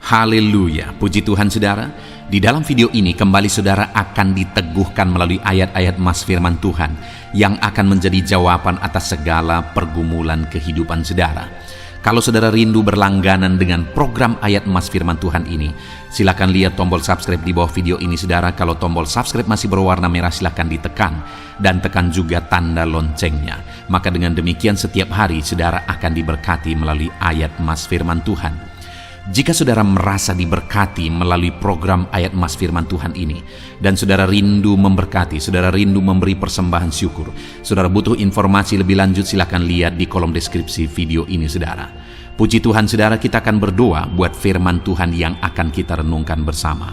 Haleluya, puji Tuhan saudara. Di dalam video ini kembali saudara akan diteguhkan melalui ayat-ayat mas firman Tuhan yang akan menjadi jawaban atas segala pergumulan kehidupan saudara. Kalau saudara rindu berlangganan dengan program ayat mas firman Tuhan ini, silakan lihat tombol subscribe di bawah video ini saudara. Kalau tombol subscribe masih berwarna merah, silakan ditekan dan tekan juga tanda loncengnya. Maka dengan demikian setiap hari saudara akan diberkati melalui ayat mas firman Tuhan. Jika saudara merasa diberkati melalui program ayat mas firman Tuhan ini, dan saudara rindu memberkati, saudara rindu memberi persembahan syukur, saudara butuh informasi lebih lanjut, silakan lihat di kolom deskripsi video ini saudara. Puji Tuhan saudara, kita akan berdoa buat firman Tuhan yang akan kita renungkan bersama.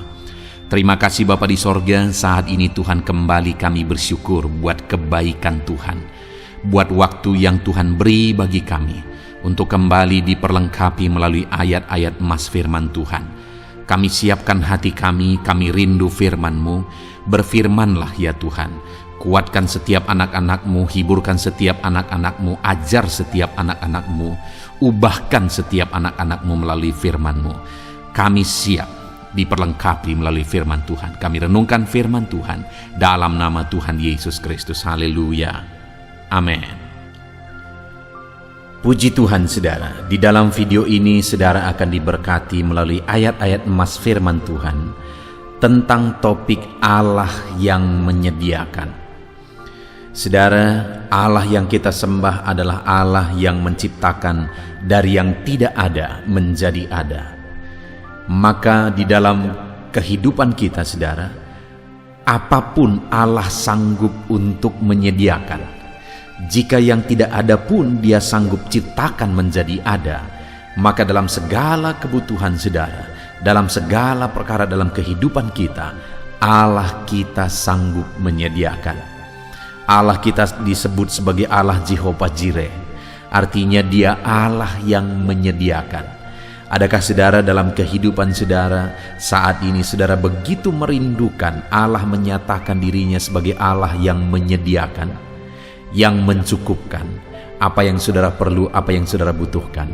Terima kasih Bapa di sorga, saat ini Tuhan kembali kami bersyukur buat kebaikan Tuhan, buat waktu yang Tuhan beri bagi kami untuk kembali diperlengkapi melalui ayat-ayat mas firman Tuhan. Kami siapkan hati kami rindu firman-Mu. Berfirmanlah ya Tuhan, kuatkan setiap anak-anak-Mu, hiburkan setiap anak-anak-Mu, ajar setiap anak-anak-Mu, ubahkan setiap anak-anak-Mu melalui firman-Mu. Kami siap diperlengkapi melalui firman Tuhan. Kami renungkan firman Tuhan dalam nama Tuhan Yesus Kristus. Haleluya, amin. Puji Tuhan saudara, di dalam video ini saudara akan diberkati melalui ayat-ayat emas firman Tuhan tentang topik Allah yang menyediakan. Saudara, Allah yang kita sembah adalah Allah yang menciptakan dari yang tidak ada menjadi ada. Maka di dalam kehidupan kita saudara, apapun Allah sanggup untuk menyediakan. Jika yang tidak ada pun Dia sanggup ciptakan menjadi ada, maka dalam segala kebutuhan saudara, dalam segala perkara dalam kehidupan kita, Allah kita sanggup menyediakan. Allah kita disebut sebagai Allah Jehovah Jireh, artinya Dia Allah yang menyediakan. Adakah saudara dalam kehidupan saudara saat ini saudara begitu merindukan Allah menyatakan dirinya sebagai Allah yang menyediakan, yang mencukupkan apa yang saudara perlu, apa yang saudara butuhkan?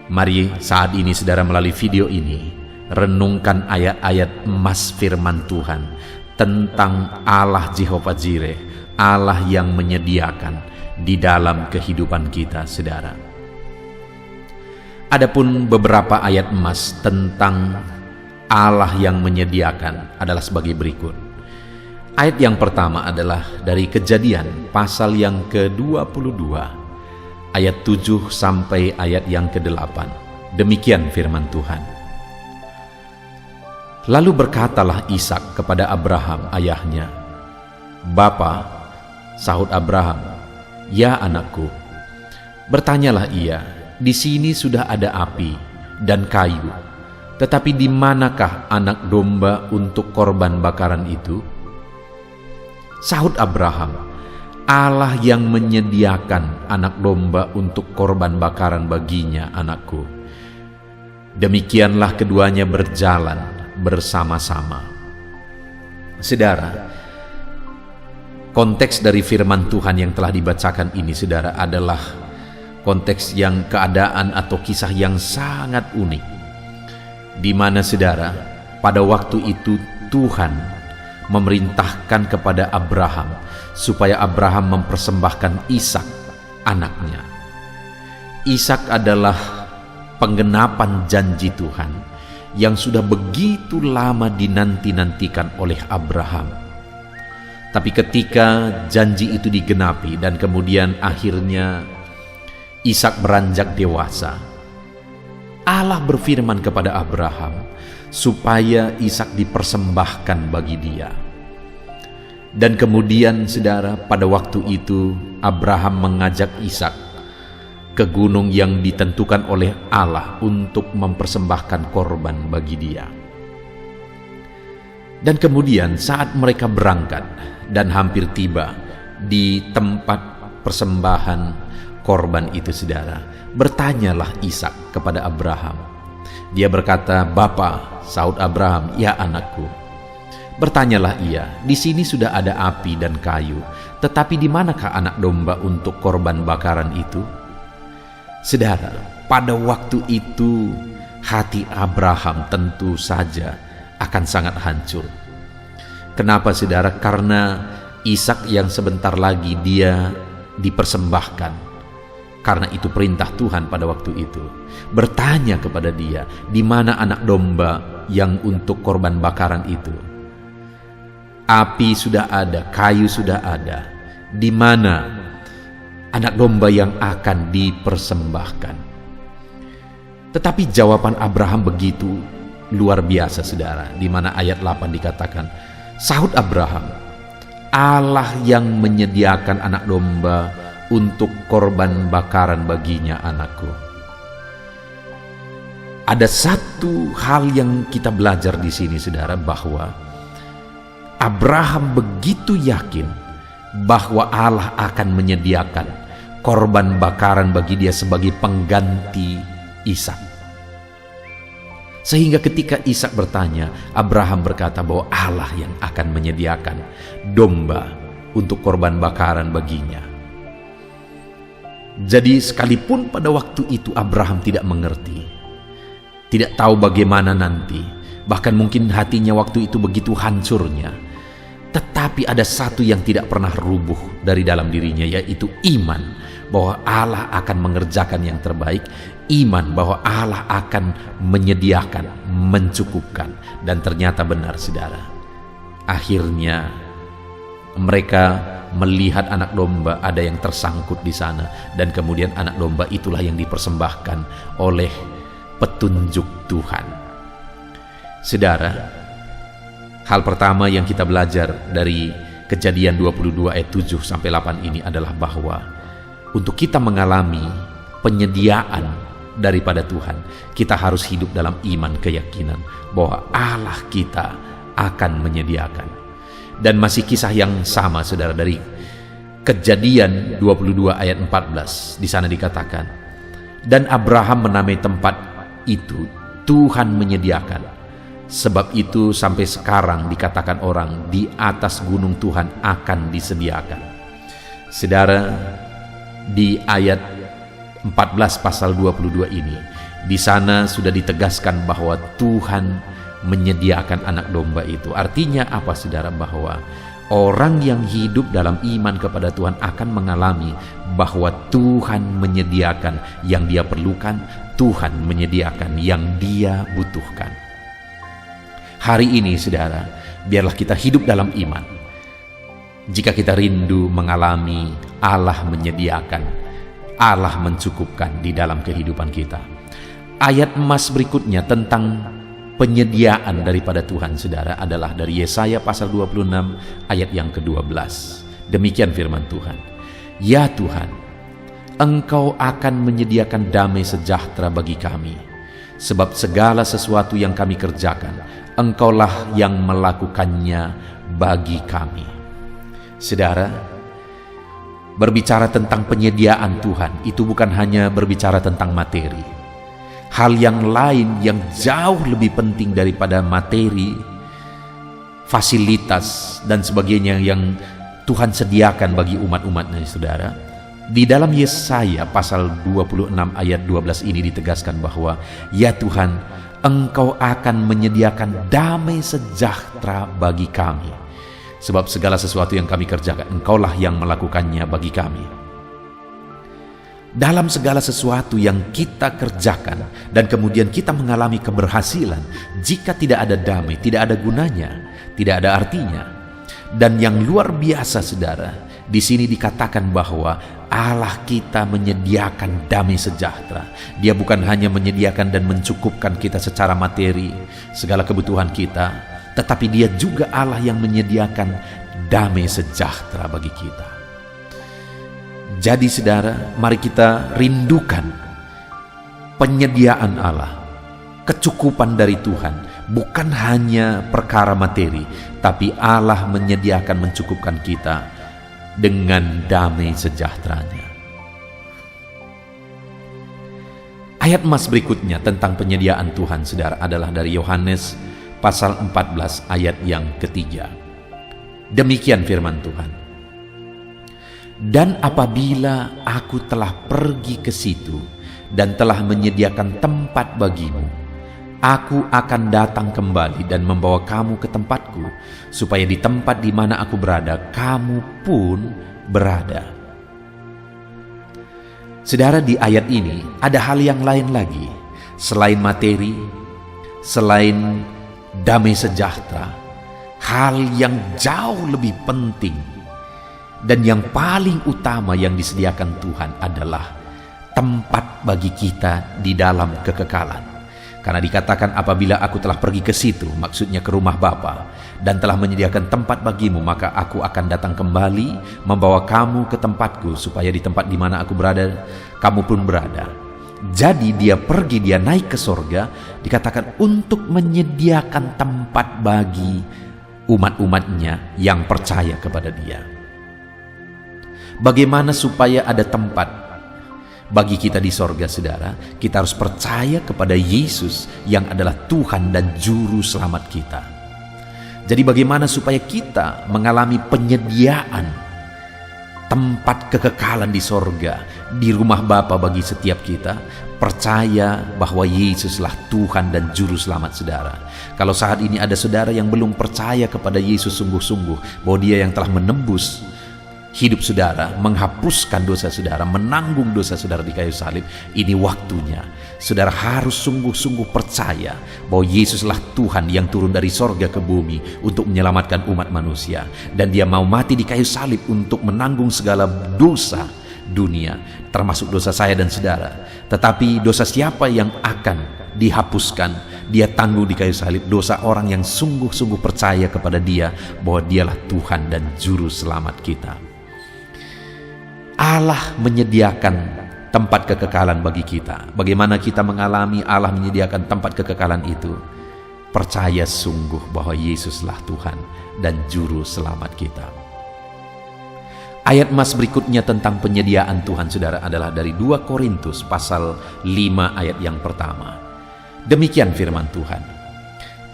Mari saat ini saudara melalui video ini renungkan ayat-ayat emas firman Tuhan tentang Allah Jehovah Jireh, Allah yang menyediakan di dalam kehidupan kita saudara. Adapun beberapa ayat emas tentang Allah yang menyediakan adalah sebagai berikut. Ayat yang pertama adalah dari Kejadian pasal yang ke-22 ayat 7 sampai ayat yang ke-8. Demikian firman Tuhan. Lalu berkatalah Ishak kepada Abraham ayahnya, "Bapa," sahut Abraham, "Ya anakku." Bertanyalah ia, "Di sini sudah ada api dan kayu, tetapi di manakah anak domba untuk korban bakaran itu?" Sahut Abraham, "Allah yang menyediakan anak domba untuk korban bakaran baginya, anakku." Demikianlah keduanya berjalan bersama-sama. Saudara, konteks dari firman Tuhan yang telah dibacakan ini saudara adalah konteks yang keadaan atau kisah yang sangat unik, di mana saudara pada waktu itu Tuhan memerintahkan kepada Abraham supaya Abraham mempersembahkan Ishak anaknya. Ishak adalah penggenapan janji Tuhan yang sudah begitu lama dinanti-nantikan oleh Abraham. Tapi ketika janji itu digenapi dan kemudian akhirnya Ishak beranjak dewasa, Allah berfirman kepada Abraham supaya Ishak dipersembahkan bagi dia. Dan kemudian saudara, pada waktu itu Abraham mengajak Ishak ke gunung yang ditentukan oleh Allah untuk mempersembahkan korban bagi dia. Dan kemudian saat mereka berangkat dan hampir tiba di tempat persembahan korban itu saudara, bertanyalah Ishak kepada Abraham. Dia berkata, "Bapa," sahut Abraham, "Ya anakku." Bertanyalah ia, "Di sini sudah ada api dan kayu, tetapi di manakah anak domba untuk korban bakaran itu?" Saudara, pada waktu itu hati Abraham tentu saja akan sangat hancur. Kenapa saudara? Karena Ishak yang sebentar lagi dia dipersembahkan, karena itu perintah Tuhan pada waktu itu, bertanya kepada dia, di mana anak domba yang untuk korban bakaran itu? Api sudah ada, kayu sudah ada, di mana anak domba yang akan dipersembahkan? Tetapi jawaban Abraham begitu luar biasa saudara, di mana ayat 8 dikatakan, sahut Abraham, Allah yang menyediakan anak domba untuk korban bakaran baginya anakku. Ada satu hal yang kita belajar di sini saudara, bahwa Abraham begitu yakin bahwa Allah akan menyediakan korban bakaran bagi dia sebagai pengganti Ishak. Sehingga ketika Ishak bertanya, Abraham berkata bahwa Allah yang akan menyediakan domba untuk korban bakaran baginya. Jadi sekalipun pada waktu itu Abraham tidak mengerti, tidak tahu bagaimana nanti, bahkan mungkin hatinya waktu itu begitu hancurnya, tetapi ada satu yang tidak pernah rubuh dari dalam dirinya, yaitu iman bahwa Allah akan mengerjakan yang terbaik, iman bahwa Allah akan menyediakan, mencukupkan. Dan ternyata benar saudara, akhirnya mereka melihat anak domba ada yang tersangkut di sana, dan kemudian anak domba itulah yang dipersembahkan oleh petunjuk Tuhan. Saudara, hal pertama yang kita belajar dari Kejadian 22 ayat 7 sampai 8 ini adalah bahwa untuk kita mengalami penyediaan daripada Tuhan, kita harus hidup dalam iman, keyakinan bahwa Allah kita akan menyediakan. Dan masih kisah yang sama saudara, dari Kejadian 22 ayat 14, di sana dikatakan, dan Abraham menamai tempat itu Tuhan menyediakan. Sebab itu sampai sekarang dikatakan orang, di atas gunung Tuhan akan disediakan. Saudara, di ayat 14 pasal 22 ini, di sana sudah ditegaskan bahwa Tuhan menyediakan anak domba itu. Artinya apa saudara? Bahwa orang yang hidup dalam iman kepada Tuhan akan mengalami bahwa Tuhan menyediakan yang dia perlukan, Tuhan menyediakan yang dia butuhkan. Hari ini saudara, biarlah kita hidup dalam iman. Jika kita rindu mengalami Allah menyediakan, Allah mencukupkan di dalam kehidupan kita. Ayat emas berikutnya tentang penyediaan daripada Tuhan saudara adalah dari Yesaya pasal 26 ayat yang ke-12. Demikian firman Tuhan, ya Tuhan, Engkau akan menyediakan damai sejahtera bagi kami, sebab segala sesuatu yang kami kerjakan, Engkaulah yang melakukannya bagi kami. Saudara, berbicara tentang penyediaan Tuhan itu bukan hanya berbicara tentang materi. Hal yang lain yang jauh lebih penting daripada materi, fasilitas dan sebagainya yang Tuhan sediakan bagi umat-umatnya saudara. Di dalam Yesaya pasal 26 ayat 12 ini ditegaskan bahwa ya Tuhan, Engkau akan menyediakan damai sejahtera bagi kami, sebab segala sesuatu yang kami kerjakan, Engkaulah yang melakukannya bagi kami. Dalam segala sesuatu yang kita kerjakan dan kemudian kita mengalami keberhasilan, jika tidak ada damai, tidak ada gunanya, tidak ada artinya. Dan yang luar biasa saudara, di sini dikatakan bahwa Allah kita menyediakan damai sejahtera. Dia bukan hanya menyediakan dan mencukupkan kita secara materi, segala kebutuhan kita, tetapi Dia juga Allah yang menyediakan damai sejahtera bagi kita. Jadi saudara, mari kita rindukan penyediaan Allah, kecukupan dari Tuhan. Bukan hanya perkara materi, tapi Allah menyediakan, mencukupkan kita dengan damai sejahteranya. Ayat emas berikutnya tentang penyediaan Tuhan saudara adalah dari Yohanes pasal 14 ayat yang ketiga. Demikian firman Tuhan, dan apabila aku telah pergi ke situ dan telah menyediakan tempat bagimu, Aku akan datang kembali dan membawa kamu ke tempatku, supaya di tempat di mana aku berada, kamu pun berada. Saudara, di ayat ini ada hal yang lain lagi. Selain materi, selain damai sejahtera, hal yang jauh lebih penting dan yang paling utama yang disediakan Tuhan adalah tempat bagi kita di dalam kekekalan. Karena dikatakan apabila aku telah pergi ke situ, maksudnya ke rumah Bapa, dan telah menyediakan tempat bagimu, maka aku akan datang kembali membawa kamu ke tempatku, supaya di tempat di mana aku berada, kamu pun berada. Jadi dia pergi, dia naik ke sorga, dikatakan untuk menyediakan tempat bagi umat-umatnya yang percaya kepada dia. Bagaimana supaya ada tempat bagi kita di sorga, saudara? Kita harus percaya kepada Yesus yang adalah Tuhan dan Juru Selamat kita. Jadi bagaimana supaya kita mengalami penyediaan tempat kekekalan di sorga, di rumah Bapa bagi setiap kita? Percaya bahwa Yesuslah Tuhan dan Juru Selamat, saudara. Kalau saat ini ada saudara yang belum percaya kepada Yesus sungguh-sungguh, bahwa dia yang telah menebus hidup saudara, menghapuskan dosa saudara, menanggung dosa saudara di kayu salib, ini waktunya saudara harus sungguh-sungguh percaya bahwa Yesuslah Tuhan yang turun dari sorga ke bumi untuk menyelamatkan umat manusia, dan dia mau mati di kayu salib untuk menanggung segala dosa dunia, termasuk dosa saya dan saudara. Tetapi dosa siapa yang akan dihapuskan? Dia tanggung di kayu salib dosa orang yang sungguh-sungguh percaya kepada dia bahwa dialah Tuhan dan Juru Selamat kita. Allah menyediakan tempat kekekalan bagi kita. Bagaimana kita mengalami Allah menyediakan tempat kekekalan itu? Percaya sungguh bahwa Yesuslah Tuhan dan Juru Selamat kita. Ayat mas berikutnya tentang penyediaan Tuhan, saudara, adalah dari 2 Korintus pasal 5 ayat yang pertama. Demikian firman Tuhan.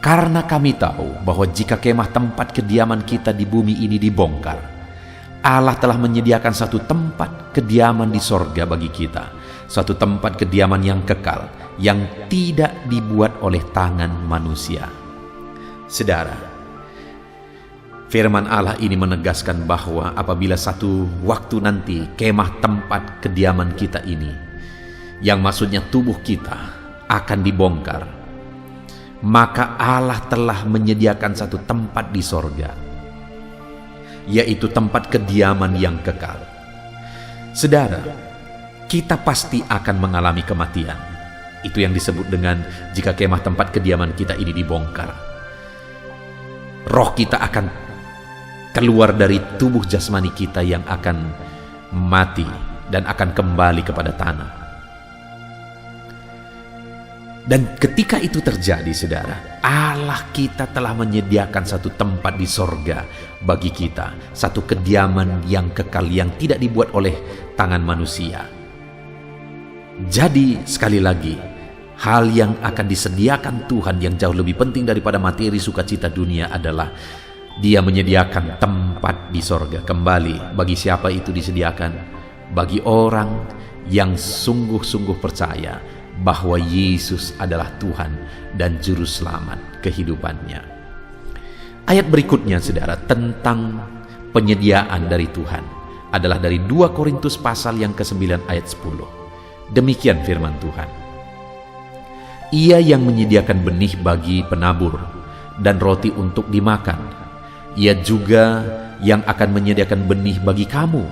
Karena kami tahu bahwa jika kemah tempat kediaman kita di bumi ini dibongkar, Allah telah menyediakan satu tempat kediaman di sorga bagi kita, suatu tempat kediaman yang kekal, yang tidak dibuat oleh tangan manusia. Saudara, firman Allah ini menegaskan bahwa apabila satu waktu nanti kemah tempat kediaman kita ini, yang maksudnya tubuh kita, akan dibongkar, maka Allah telah menyediakan satu tempat di sorga, yaitu tempat kediaman yang kekal. Saudara, kita pasti akan mengalami kematian. Itu yang disebut dengan jika kemah tempat kediaman kita ini dibongkar. Roh kita akan keluar dari tubuh jasmani kita yang akan mati dan akan kembali kepada tanah. Dan ketika itu terjadi, saudara, Allah kita telah menyediakan satu tempat di sorga bagi kita, satu kediaman yang kekal yang tidak dibuat oleh tangan manusia. Jadi sekali lagi, hal yang akan disediakan Tuhan yang jauh lebih penting daripada materi sukacita dunia adalah Dia menyediakan tempat di sorga. Kembali, bagi siapa itu disediakan? Bagi orang yang sungguh-sungguh percaya bahwa Yesus adalah Tuhan dan Juru Selamat kehidupannya. Ayat berikutnya, saudara, tentang penyediaan dari Tuhan adalah dari 2 Korintus pasal yang ke-9 ayat 10. Demikian firman Tuhan. Ia yang menyediakan benih bagi penabur dan roti untuk dimakan, Ia juga yang akan menyediakan benih bagi kamu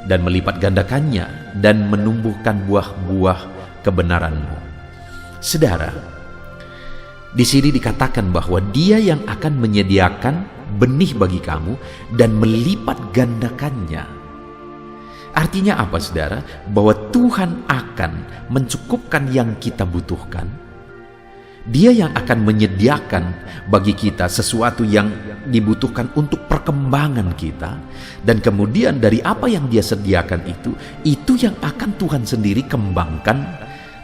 dan melipat gandakannya dan menumbuhkan buah-buah kebenaranmu. Saudara, di sini dikatakan bahwa Dia yang akan menyediakan benih bagi kamu dan melipat gandakannya. Artinya apa, saudara? Bahwa Tuhan akan mencukupkan yang kita butuhkan. Dia yang akan menyediakan bagi kita sesuatu yang dibutuhkan untuk perkembangan kita, dan kemudian dari apa yang Dia sediakan itu yang akan Tuhan sendiri kembangkan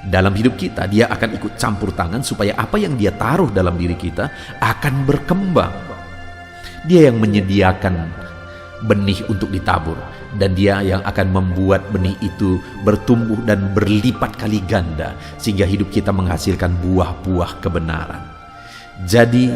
dalam hidup kita. Dia akan ikut campur tangan supaya apa yang Dia taruh dalam diri kita akan berkembang. Dia yang menyediakan benih untuk ditabur, dan Dia yang akan membuat benih itu bertumbuh dan berlipat kali ganda sehingga hidup kita menghasilkan buah-buah kebenaran. Jadi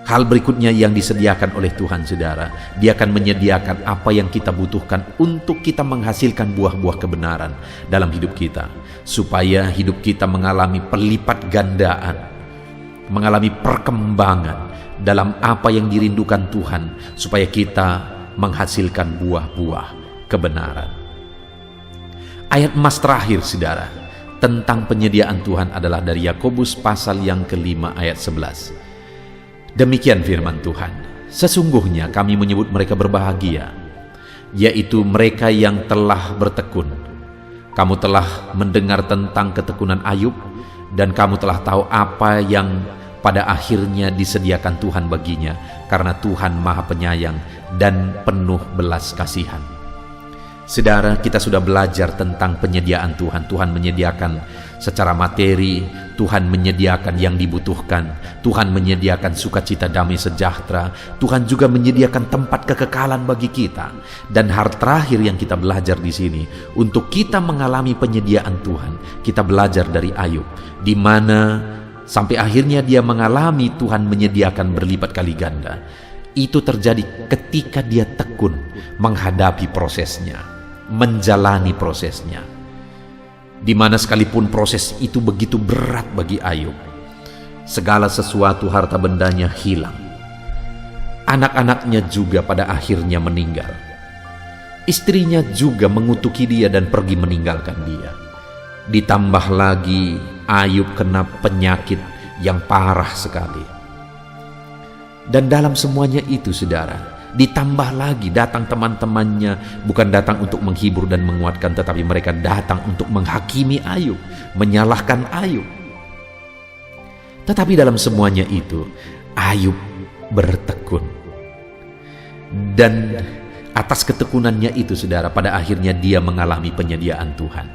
hal berikutnya yang disediakan oleh Tuhan, saudara, Dia akan menyediakan apa yang kita butuhkan untuk kita menghasilkan buah-buah kebenaran dalam hidup kita, supaya hidup kita mengalami pelipat gandaan, mengalami perkembangan dalam apa yang dirindukan Tuhan, supaya kita menghasilkan buah-buah kebenaran. Ayat emas terakhir, saudara, tentang penyediaan Tuhan adalah dari Yakobus pasal yang ke-5 ayat 11. Demikian firman Tuhan, sesungguhnya kami menyebut mereka berbahagia, yaitu mereka yang telah bertekun. Kamu telah mendengar tentang ketekunan Ayub, dan kamu telah tahu apa yang pada akhirnya disediakan Tuhan baginya, karena Tuhan Maha Penyayang dan penuh belas kasihan. Saudara, kita sudah belajar tentang penyediaan Tuhan. Tuhan menyediakan secara materi, Tuhan menyediakan yang dibutuhkan, Tuhan menyediakan sukacita, damai sejahtera, Tuhan juga menyediakan tempat kekekalan bagi kita. Dan hal terakhir yang kita belajar di sini, untuk kita mengalami penyediaan Tuhan, kita belajar dari Ayub, di mana sampai akhirnya dia mengalami Tuhan menyediakan berlipat kali ganda. Itu terjadi ketika dia tekun menghadapi prosesnya, menjalani prosesnya, di mana sekalipun proses itu begitu berat bagi Ayub. Segala sesuatu harta bendanya hilang, anak-anaknya juga pada akhirnya meninggal, istrinya juga mengutuki dia dan pergi meninggalkan dia. Ditambah lagi Ayub kena penyakit yang parah sekali. Dan dalam semuanya itu, saudara, ditambah lagi datang teman-temannya, bukan datang untuk menghibur dan menguatkan, tetapi mereka datang untuk menghakimi Ayub, menyalahkan Ayub. Tetapi dalam semuanya itu, Ayub bertekun. Dan atas ketekunannya itu, saudara, pada akhirnya dia mengalami penyediaan Tuhan.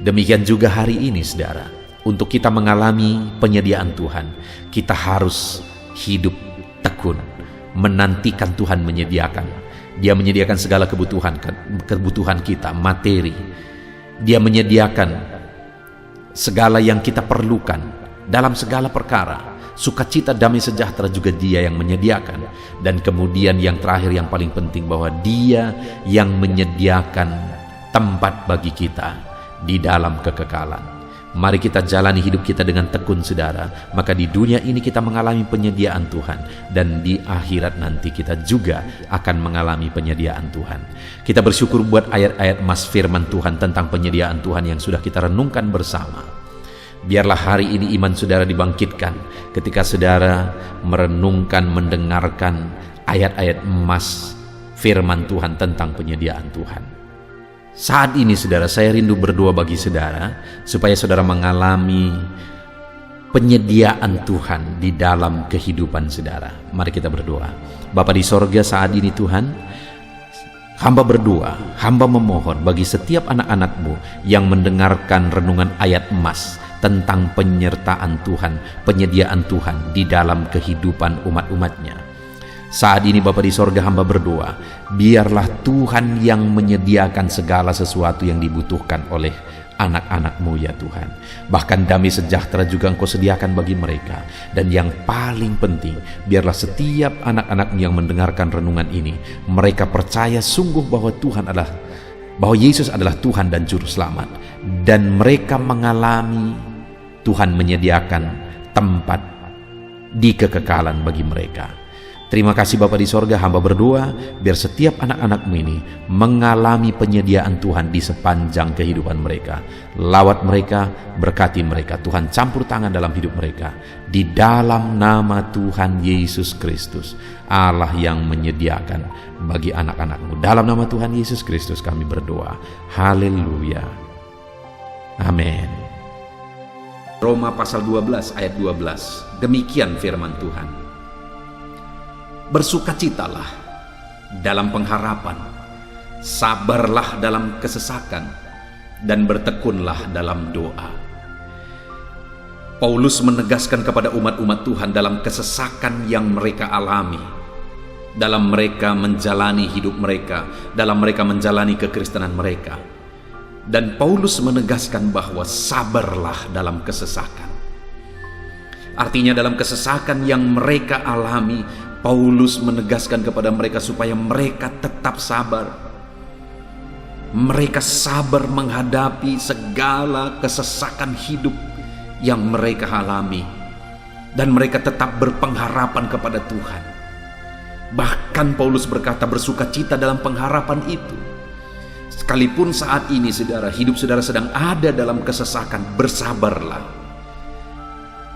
Demikian juga hari ini, saudara, untuk kita mengalami penyediaan Tuhan, kita harus hidup tekun, menantikan Tuhan menyediakan. Dia menyediakan segala kebutuhan kita, materi. Dia menyediakan segala yang kita perlukan dalam segala perkara. Sukacita, damai sejahtera juga Dia yang menyediakan. Dan kemudian yang terakhir, yang paling penting, bahwa Dia yang menyediakan tempat bagi kita di dalam kekekalan. Mari kita jalani hidup kita dengan tekun, saudara. Maka di dunia ini kita mengalami penyediaan Tuhan, dan di akhirat nanti kita juga akan mengalami penyediaan Tuhan. Kita bersyukur buat ayat-ayat emas firman Tuhan tentang penyediaan Tuhan yang sudah kita renungkan bersama. Biarlah hari ini iman saudara dibangkitkan ketika saudara merenungkan, mendengarkan ayat-ayat emas firman Tuhan tentang penyediaan Tuhan. Saat ini, saudara, saya rindu berdoa bagi saudara, supaya saudara mengalami penyediaan Tuhan di dalam kehidupan saudara. Mari kita berdoa. Bapa di sorga, saat ini Tuhan, hamba berdoa, hamba memohon bagi setiap anak-anak-Mu yang mendengarkan renungan ayat emas tentang penyertaan Tuhan, penyediaan Tuhan di dalam kehidupan umat-umatnya. Saat ini Bapa di sorga, hamba berdoa, biarlah Tuhan yang menyediakan segala sesuatu yang dibutuhkan oleh anak-anak-Mu, ya Tuhan. Bahkan damai sejahtera juga Engkau sediakan bagi mereka. Dan yang paling penting, biarlah setiap anak-anak-Mu yang mendengarkan renungan ini, mereka percaya sungguh bahwa bahwa Yesus adalah Tuhan dan Juru Selamat. Dan mereka mengalami Tuhan menyediakan tempat di kekekalan bagi mereka. Terima kasih Bapa di sorga, hamba berdoa biar setiap anak-anak-Mu ini mengalami penyediaan Tuhan di sepanjang kehidupan mereka. Lawat mereka, berkati mereka, Tuhan campur tangan dalam hidup mereka. Di dalam nama Tuhan Yesus Kristus, Allah yang menyediakan bagi anak-anak-Mu. Dalam nama Tuhan Yesus Kristus kami berdoa. Haleluya. Amin. Roma pasal 12 ayat 12. Demikian firman Tuhan. Bersukacitalah dalam pengharapan, sabarlah dalam kesesakan, dan bertekunlah dalam doa. Paulus menegaskan kepada umat-umat Tuhan dalam kesesakan yang mereka alami, dalam mereka menjalani hidup mereka, dalam mereka menjalani kekristenan mereka. Dan Paulus menegaskan bahwa sabarlah dalam kesesakan. Artinya dalam kesesakan yang mereka alami, Paulus menegaskan kepada mereka supaya mereka tetap sabar. Mereka sabar menghadapi segala kesesakan hidup yang mereka alami. Dan mereka tetap berpengharapan kepada Tuhan. Bahkan Paulus berkata bersukacita dalam pengharapan itu. Sekalipun saat ini saudara, hidup saudara sedang ada dalam kesesakan, bersabarlah.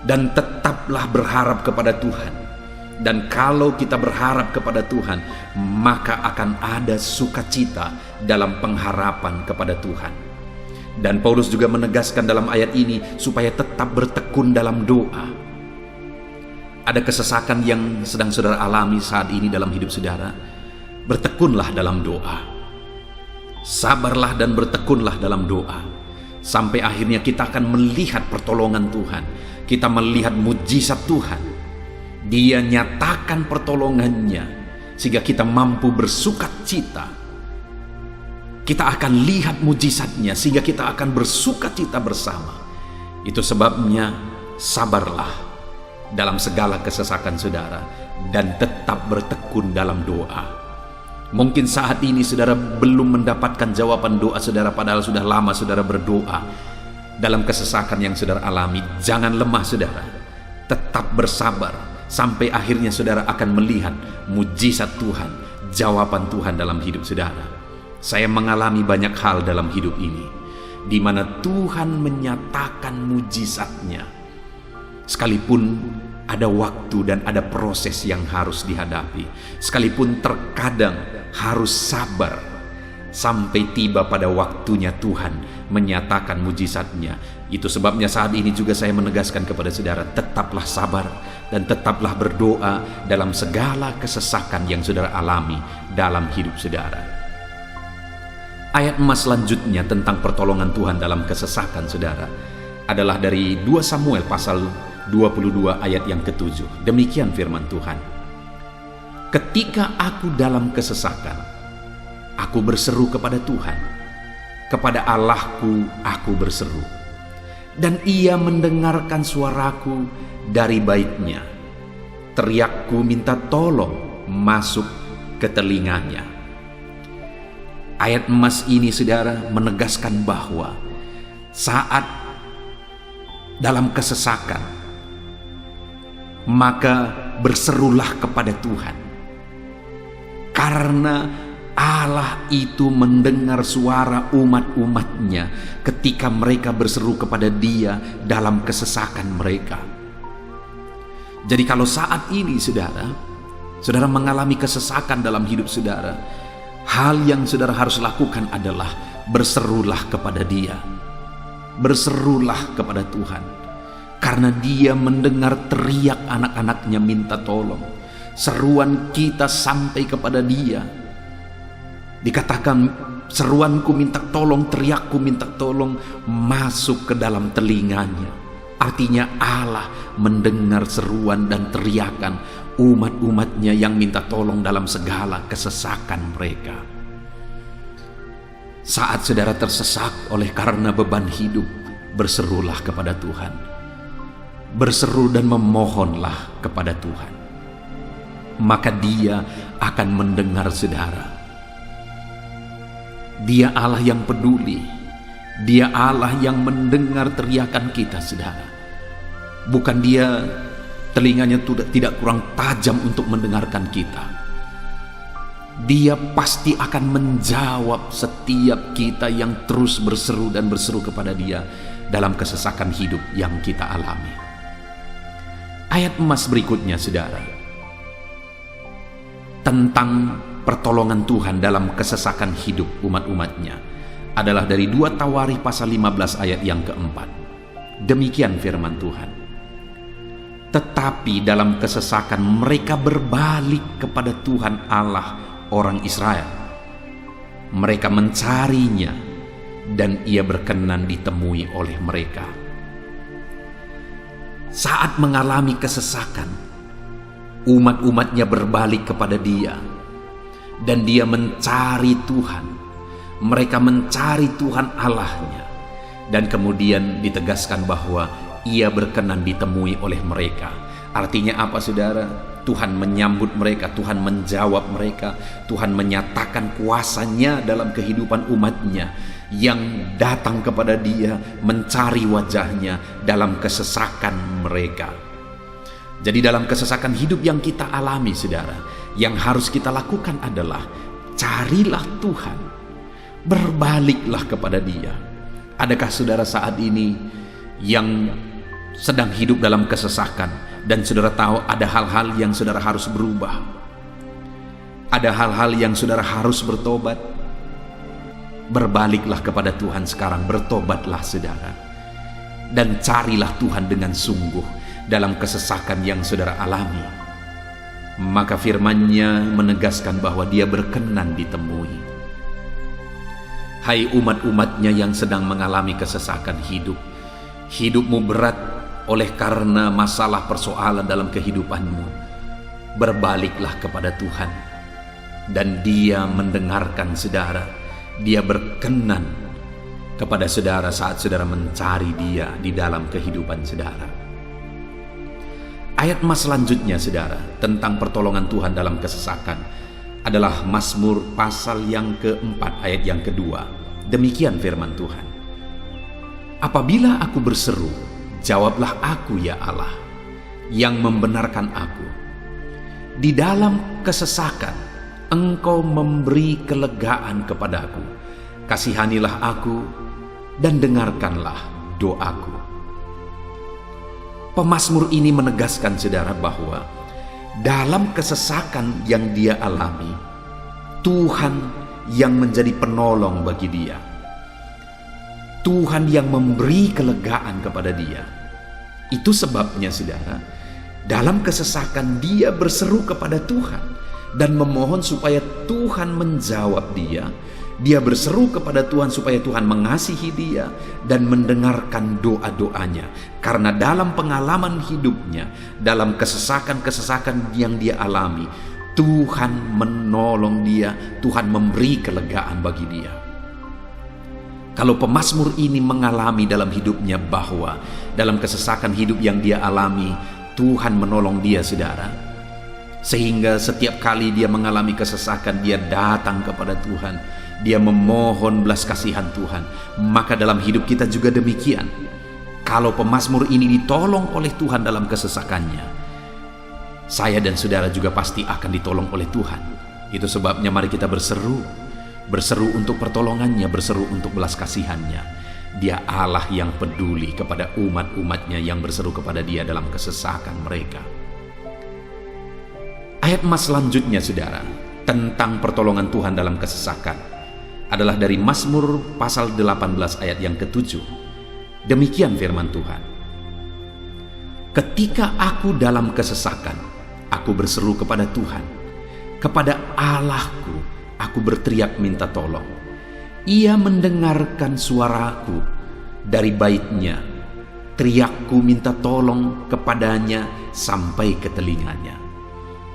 Dan tetaplah berharap kepada Tuhan. Dan kalau kita berharap kepada Tuhan, maka akan ada sukacita dalam pengharapan kepada Tuhan. Dan Paulus juga menegaskan dalam ayat ini supaya tetap bertekun dalam doa. Ada kesesakan yang sedang saudara alami saat ini dalam hidup saudara, bertekunlah dalam doa. Sabarlah dan bertekunlah dalam doa. Sampai akhirnya kita akan melihat pertolongan Tuhan. Kita melihat mujizat Tuhan. Dia nyatakan pertolongannya sehingga kita mampu bersukacita. Kita akan lihat mujizatnya sehingga kita akan bersukacita bersama. Itu sebabnya sabarlah dalam segala kesesakan saudara dan tetap bertekun dalam doa. Mungkin saat ini saudara belum mendapatkan jawaban doa saudara, padahal sudah lama saudara berdoa. Dalam kesesakan yang saudara alami, jangan lemah saudara. Tetap bersabar sampai akhirnya saudara akan melihat mujizat Tuhan, jawaban Tuhan dalam hidup saudara. Saya mengalami banyak hal dalam hidup ini, di mana Tuhan menyatakan mujizatnya. Sekalipun ada waktu dan ada proses yang harus dihadapi, sekalipun terkadang harus sabar sampai tiba pada waktunya Tuhan menyatakan mujizatnya. Itu sebabnya saat ini juga saya menegaskan kepada saudara, tetaplah sabar dan tetaplah berdoa dalam segala kesesakan yang saudara alami dalam hidup saudara. Ayat emas selanjutnya tentang pertolongan Tuhan dalam kesesakan saudara adalah dari 2 Samuel pasal 22 ayat yang ke-7. Demikian firman Tuhan. Ketika aku dalam kesesakan, aku berseru kepada Tuhan, kepada Allahku aku berseru, dan Ia mendengarkan suaraku dari baitnya. Teriakku minta tolong masuk ke telinganya. Ayat emas ini saudara menegaskan bahwa saat dalam kesesakan, maka berserulah kepada Tuhan, karena Allah itu mendengar suara umat-umatnya ketika mereka berseru kepada Dia dalam kesesakan mereka. Jadi kalau saat ini saudara mengalami kesesakan dalam hidup saudara, hal yang saudara harus lakukan adalah berserulah kepada Dia. Berserulah kepada Tuhan, karena Dia mendengar teriak anak-anaknya minta tolong. Seruan kita sampai kepada Dia. Dikatakan seruanku minta tolong, teriakku minta tolong masuk ke dalam telinganya. Artinya Allah mendengar seruan dan teriakan umat-umatnya yang minta tolong dalam segala kesesakan mereka. Saat saudara tersesak oleh karena beban hidup, berserulah kepada Tuhan. Berseru dan memohonlah kepada Tuhan, maka Dia akan mendengar saudara. Dia Allah yang peduli. Dia Allah yang mendengar teriakan kita saudara. Bukan Dia telinganya tidak kurang tajam untuk mendengarkan kita. Dia pasti akan menjawab setiap kita yang terus berseru dan berseru kepada Dia dalam kesesakan hidup yang kita alami. Ayat emas berikutnya saudara, tentang pertolongan Tuhan dalam kesesakan hidup umat-umatnya adalah dari 2 Tawarikh pasal 15 ayat yang keempat. Demikian firman Tuhan. Tetapi dalam kesesakan mereka berbalik kepada Tuhan Allah orang Israel. Mereka mencarinya dan Ia berkenan ditemui oleh mereka. Saat mengalami kesesakan, Umat-umatnya berbalik kepada Dia, dan Dia mencari Tuhan. Mereka mencari Tuhan Allahnya, dan kemudian ditegaskan bahwa Ia berkenan ditemui oleh mereka. Artinya apa, saudara? Tuhan menyambut mereka, Tuhan menjawab mereka, Tuhan menyatakan kuasa-Nya dalam kehidupan umatnya yang datang kepada Dia, mencari wajah-Nya dalam kesesakan mereka. Jadi dalam kesesakan hidup yang kita alami, saudara, yang harus kita lakukan adalah carilah Tuhan, berbaliklah kepada Dia. Adakah saudara saat ini yang sedang hidup dalam kesesakan dan saudara tahu ada hal-hal yang saudara harus berubah? Ada hal-hal yang saudara harus bertobat? Berbaliklah kepada Tuhan sekarang, bertobatlah saudara, dan carilah Tuhan dengan sungguh dalam kesesakan yang saudara alami. Maka firman-Nya menegaskan bahwa Dia berkenan ditemui. Hai umat-umatnya yang sedang mengalami kesesakan hidup, hidupmu berat oleh karena masalah persoalan dalam kehidupanmu, berbaliklah kepada Tuhan, dan Dia mendengarkan saudara. Dia berkenan kepada saudara saat saudara mencari Dia di dalam kehidupan saudara. Ayat mas selanjutnya, saudara, tentang pertolongan Tuhan dalam kesesakan adalah Mazmur pasal yang keempat ayat yang kedua. Demikian firman Tuhan. Apabila aku berseru, jawablah aku ya Allah, yang membenarkan aku. Di dalam kesesakan, Engkau memberi kelegaan kepadaku. Kasihanilah aku dan dengarkanlah doaku. Pemazmur ini menegaskan saudara bahwa dalam kesesakan yang dia alami, Tuhan yang menjadi penolong bagi dia. Tuhan yang memberi kelegaan kepada dia. Itu sebabnya saudara, dalam kesesakan dia berseru kepada Tuhan dan memohon supaya Tuhan menjawab dia. Dia berseru kepada Tuhan supaya Tuhan mengasihi dia dan mendengarkan doa-doanya. Karena dalam pengalaman hidupnya, dalam kesesakan-kesesakan yang dia alami, Tuhan menolong dia, Tuhan memberi kelegaan bagi dia. Kalau pemazmur ini mengalami dalam hidupnya bahwa dalam kesesakan hidup yang dia alami, Tuhan menolong dia, saudara. Sehingga setiap kali dia mengalami kesesakan, dia datang kepada Tuhan. Dia memohon belas kasihan Tuhan. Maka dalam hidup kita juga demikian. Kalau pemazmur ini ditolong oleh Tuhan dalam kesesakannya, saya dan saudara juga pasti akan ditolong oleh Tuhan. Itu sebabnya mari kita berseru. Berseru untuk pertolongannya, berseru untuk belas kasihannya. Dia Allah yang peduli kepada umat-umatnya yang berseru kepada Dia dalam kesesakan mereka. Ayat mas selanjutnya, saudara, tentang pertolongan Tuhan dalam kesesakan adalah dari Mazmur pasal 18 ayat yang ke-7. Demikian firman Tuhan. Ketika aku dalam kesesakan, aku berseru kepada Tuhan. Kepada Allahku, aku berteriak minta tolong. Ia mendengarkan suaraku dari bait-Nya. Teriakku minta tolong kepadanya sampai ke telinganya.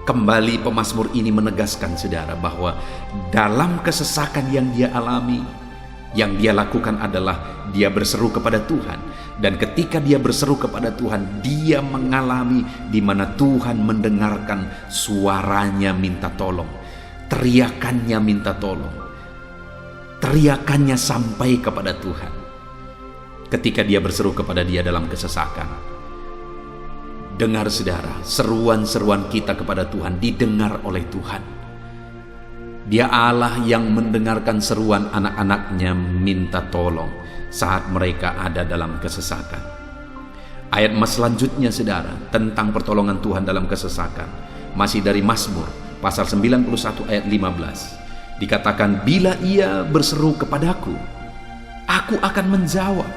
Kembali pemazmur ini menegaskan saudara bahwa dalam kesesakan yang dia alami, yang dia lakukan adalah dia berseru kepada Tuhan. Dan ketika dia berseru kepada Tuhan, dia mengalami di mana Tuhan mendengarkan suaranya minta tolong, teriakannya minta tolong, teriakannya sampai kepada Tuhan. Ketika dia berseru kepada Dia dalam kesesakan, dengar saudara, seruan-seruan kita kepada Tuhan didengar oleh Tuhan. Dia Allah yang mendengarkan seruan anak-anaknya minta tolong saat mereka ada dalam kesesakan. Ayat mas selanjutnya saudara, tentang pertolongan Tuhan dalam kesesakan, masih dari Mazmur pasal 91 ayat 15. Dikatakan, bila ia berseru kepadaku, aku akan menjawab.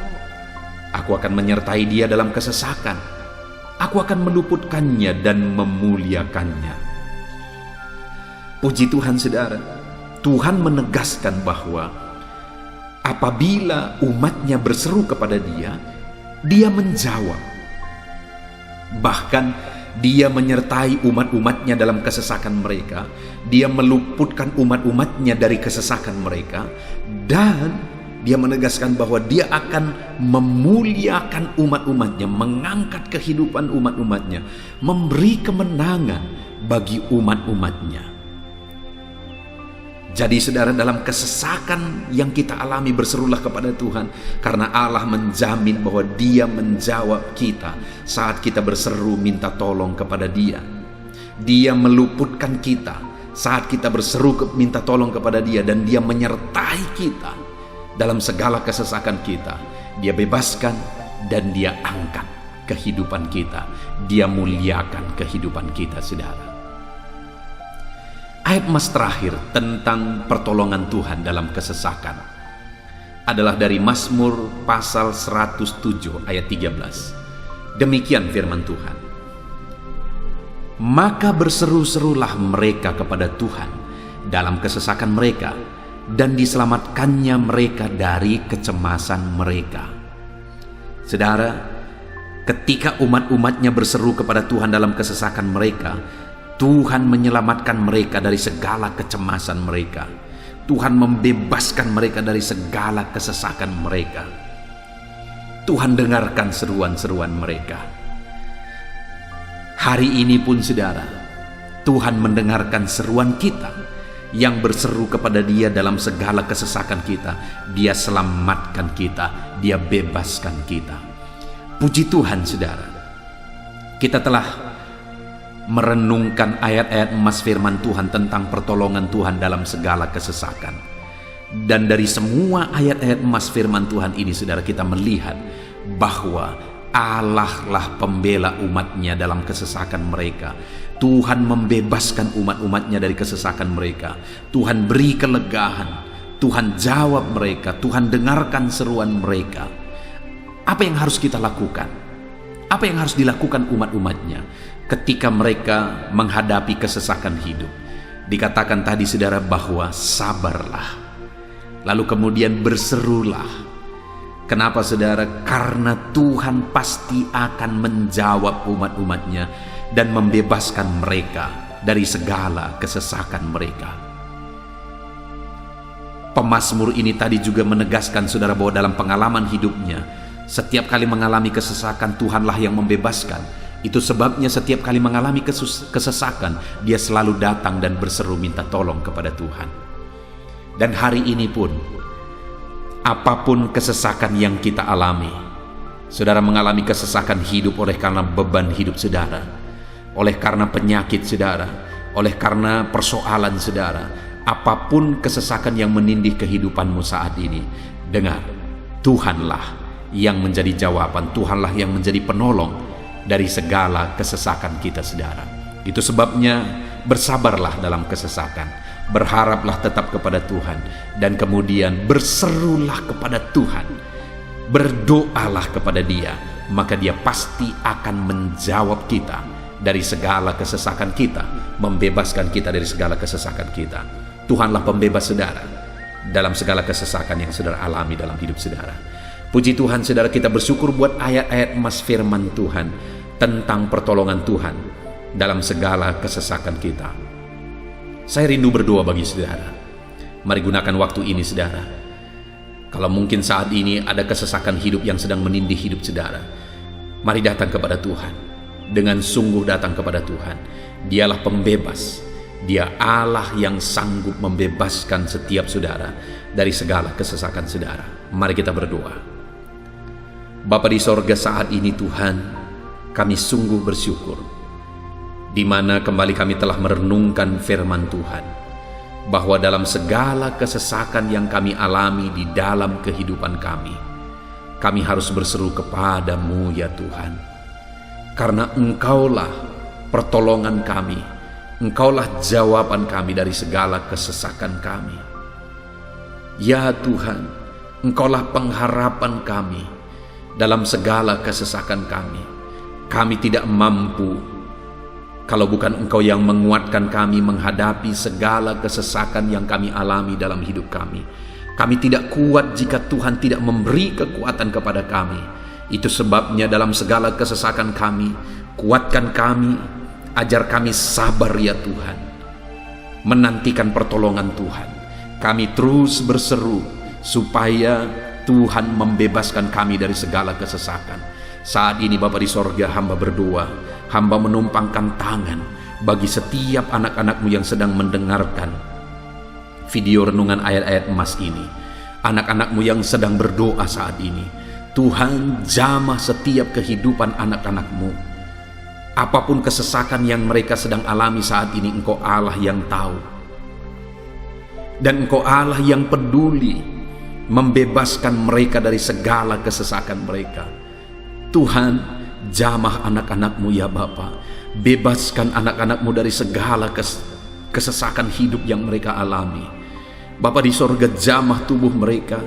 Aku akan menyertai dia dalam kesesakan. Aku akan meluputkannya dan memuliakannya. Puji Tuhan saudara, Tuhan menegaskan bahwa apabila umatnya berseru kepada Dia, Dia menjawab. Bahkan Dia menyertai umat-umatnya dalam kesesakan mereka. Dia meluputkan umat-umatnya dari kesesakan mereka. Dan dia menegaskan bahwa dia akan memuliakan umat-umatnya, mengangkat kehidupan umat-umatnya, memberi kemenangan bagi umat-umatnya. Jadi saudara, dalam kesesakan yang kita alami, berserulah kepada Tuhan, karena Allah menjamin bahwa Dia menjawab kita saat kita berseru minta tolong kepada Dia. Dia meluputkan kita saat kita berseru minta tolong kepada Dia, dan Dia menyertai kita dalam segala kesesakan kita. Dia bebaskan dan Dia angkat kehidupan kita. Dia muliakan kehidupan kita, saudara. Ayat emas terakhir tentang pertolongan Tuhan dalam kesesakan adalah dari Mazmur pasal 107 ayat 13. Demikian firman Tuhan. Maka berseru-serulah mereka kepada Tuhan dalam kesesakan mereka, dan diselamatkannya mereka dari kecemasan mereka. Saudara, ketika umat-umatnya berseru kepada Tuhan dalam kesesakan mereka, Tuhan menyelamatkan mereka dari segala kecemasan mereka. Tuhan membebaskan mereka dari segala kesesakan mereka. Tuhan dengarkan seruan-seruan mereka. Hari ini pun saudara, Tuhan mendengarkan seruan kita yang berseru kepada Dia dalam segala kesesakan kita. Dia selamatkan kita, Dia bebaskan kita. Puji Tuhan saudara, kita telah merenungkan ayat-ayat emas firman Tuhan tentang pertolongan Tuhan dalam segala kesesakan. Dan dari semua ayat-ayat emas firman Tuhan ini, saudara, kita melihat bahwa Allah lah pembela umatnya dalam kesesakan mereka. Tuhan membebaskan umat-umatnya dari kesesakan mereka. Tuhan beri kelegaan, Tuhan jawab mereka, Tuhan dengarkan seruan mereka. Apa yang harus kita lakukan? Apa yang harus dilakukan umat-umatnya ketika mereka menghadapi kesesakan hidup? Dikatakan tadi saudara bahwa sabarlah, lalu kemudian berserulah. Kenapa saudara? Karena Tuhan pasti akan menjawab umat-umatnya dan membebaskan mereka dari segala kesesakan mereka. Pemazmur ini tadi juga menegaskan saudara bahwa dalam pengalaman hidupnya, setiap kali mengalami kesesakan, Tuhanlah yang membebaskan. Itu sebabnya setiap kali mengalami kesesakan, dia selalu datang dan berseru minta tolong kepada Tuhan. Dan hari ini pun, apapun kesesakan yang kita alami, saudara mengalami kesesakan hidup oleh karena beban hidup saudara, oleh karena penyakit saudara, oleh karena persoalan saudara, apapun kesesakan yang menindih kehidupanmu saat ini, dengar, Tuhanlah yang menjadi jawaban, Tuhanlah yang menjadi penolong dari segala kesesakan kita saudara. Itu sebabnya bersabarlah dalam kesesakan, berharaplah tetap kepada Tuhan, dan kemudian berserulah kepada Tuhan, berdoalah kepada Dia, maka Dia pasti akan menjawab kita dari segala kesesakan kita, membebaskan kita dari segala kesesakan kita. Tuhanlah pembebas saudara dalam segala kesesakan yang saudara alami dalam hidup saudara. Puji Tuhan saudara, kita bersyukur buat ayat-ayat emas firman Tuhan tentang pertolongan Tuhan dalam segala kesesakan kita. Saya rindu berdoa bagi saudara. Mari gunakan waktu ini saudara. Kalau mungkin saat ini ada kesesakan hidup yang sedang menindih hidup saudara, mari datang kepada Tuhan. Dengan sungguh datang kepada Tuhan. Dialah pembebas. Dia Allah yang sanggup membebaskan setiap saudara dari segala kesesakan saudara. Mari kita berdoa. Bapa di sorga, saat ini Tuhan, kami sungguh bersyukur di mana kembali kami telah merenungkan firman Tuhan, bahwa dalam segala kesesakan yang kami alami di dalam kehidupan kami harus berseru kepadamu ya Tuhan, karena Engkaulah pertolongan kami, Engkaulah jawaban kami dari segala kesesakan kami. Ya Tuhan, Engkaulah pengharapan kami dalam segala kesesakan kami. Kami tidak mampu kalau bukan Engkau yang menguatkan kami menghadapi segala kesesakan yang kami alami dalam hidup kami. Kami tidak kuat jika Tuhan tidak memberi kekuatan kepada kami. Itu sebabnya dalam segala kesesakan kami, Kuatkan kami, ajar kami sabar ya Tuhan, menantikan pertolongan Tuhan. Kami terus berseru supaya Tuhan membebaskan kami dari segala kesesakan. Saat ini Bapa di sorga, hamba berdoa, hamba menumpangkan tangan bagi setiap anak-anak-Mu yang sedang mendengarkan video renungan ayat-ayat emas ini. Anak-anak-Mu yang sedang berdoa saat ini, Tuhan jamah setiap kehidupan anak-anak-Mu. Apapun kesesakan yang mereka sedang alami saat ini, Engkau Allah yang tahu. Dan Engkau Allah yang peduli membebaskan mereka dari segala kesesakan mereka. Tuhan, jamah anak-anak-Mu ya Bapa. Bebaskan anak-anak-Mu dari segala kesesakan hidup yang mereka alami. Bapa di sorga, jamah tubuh mereka,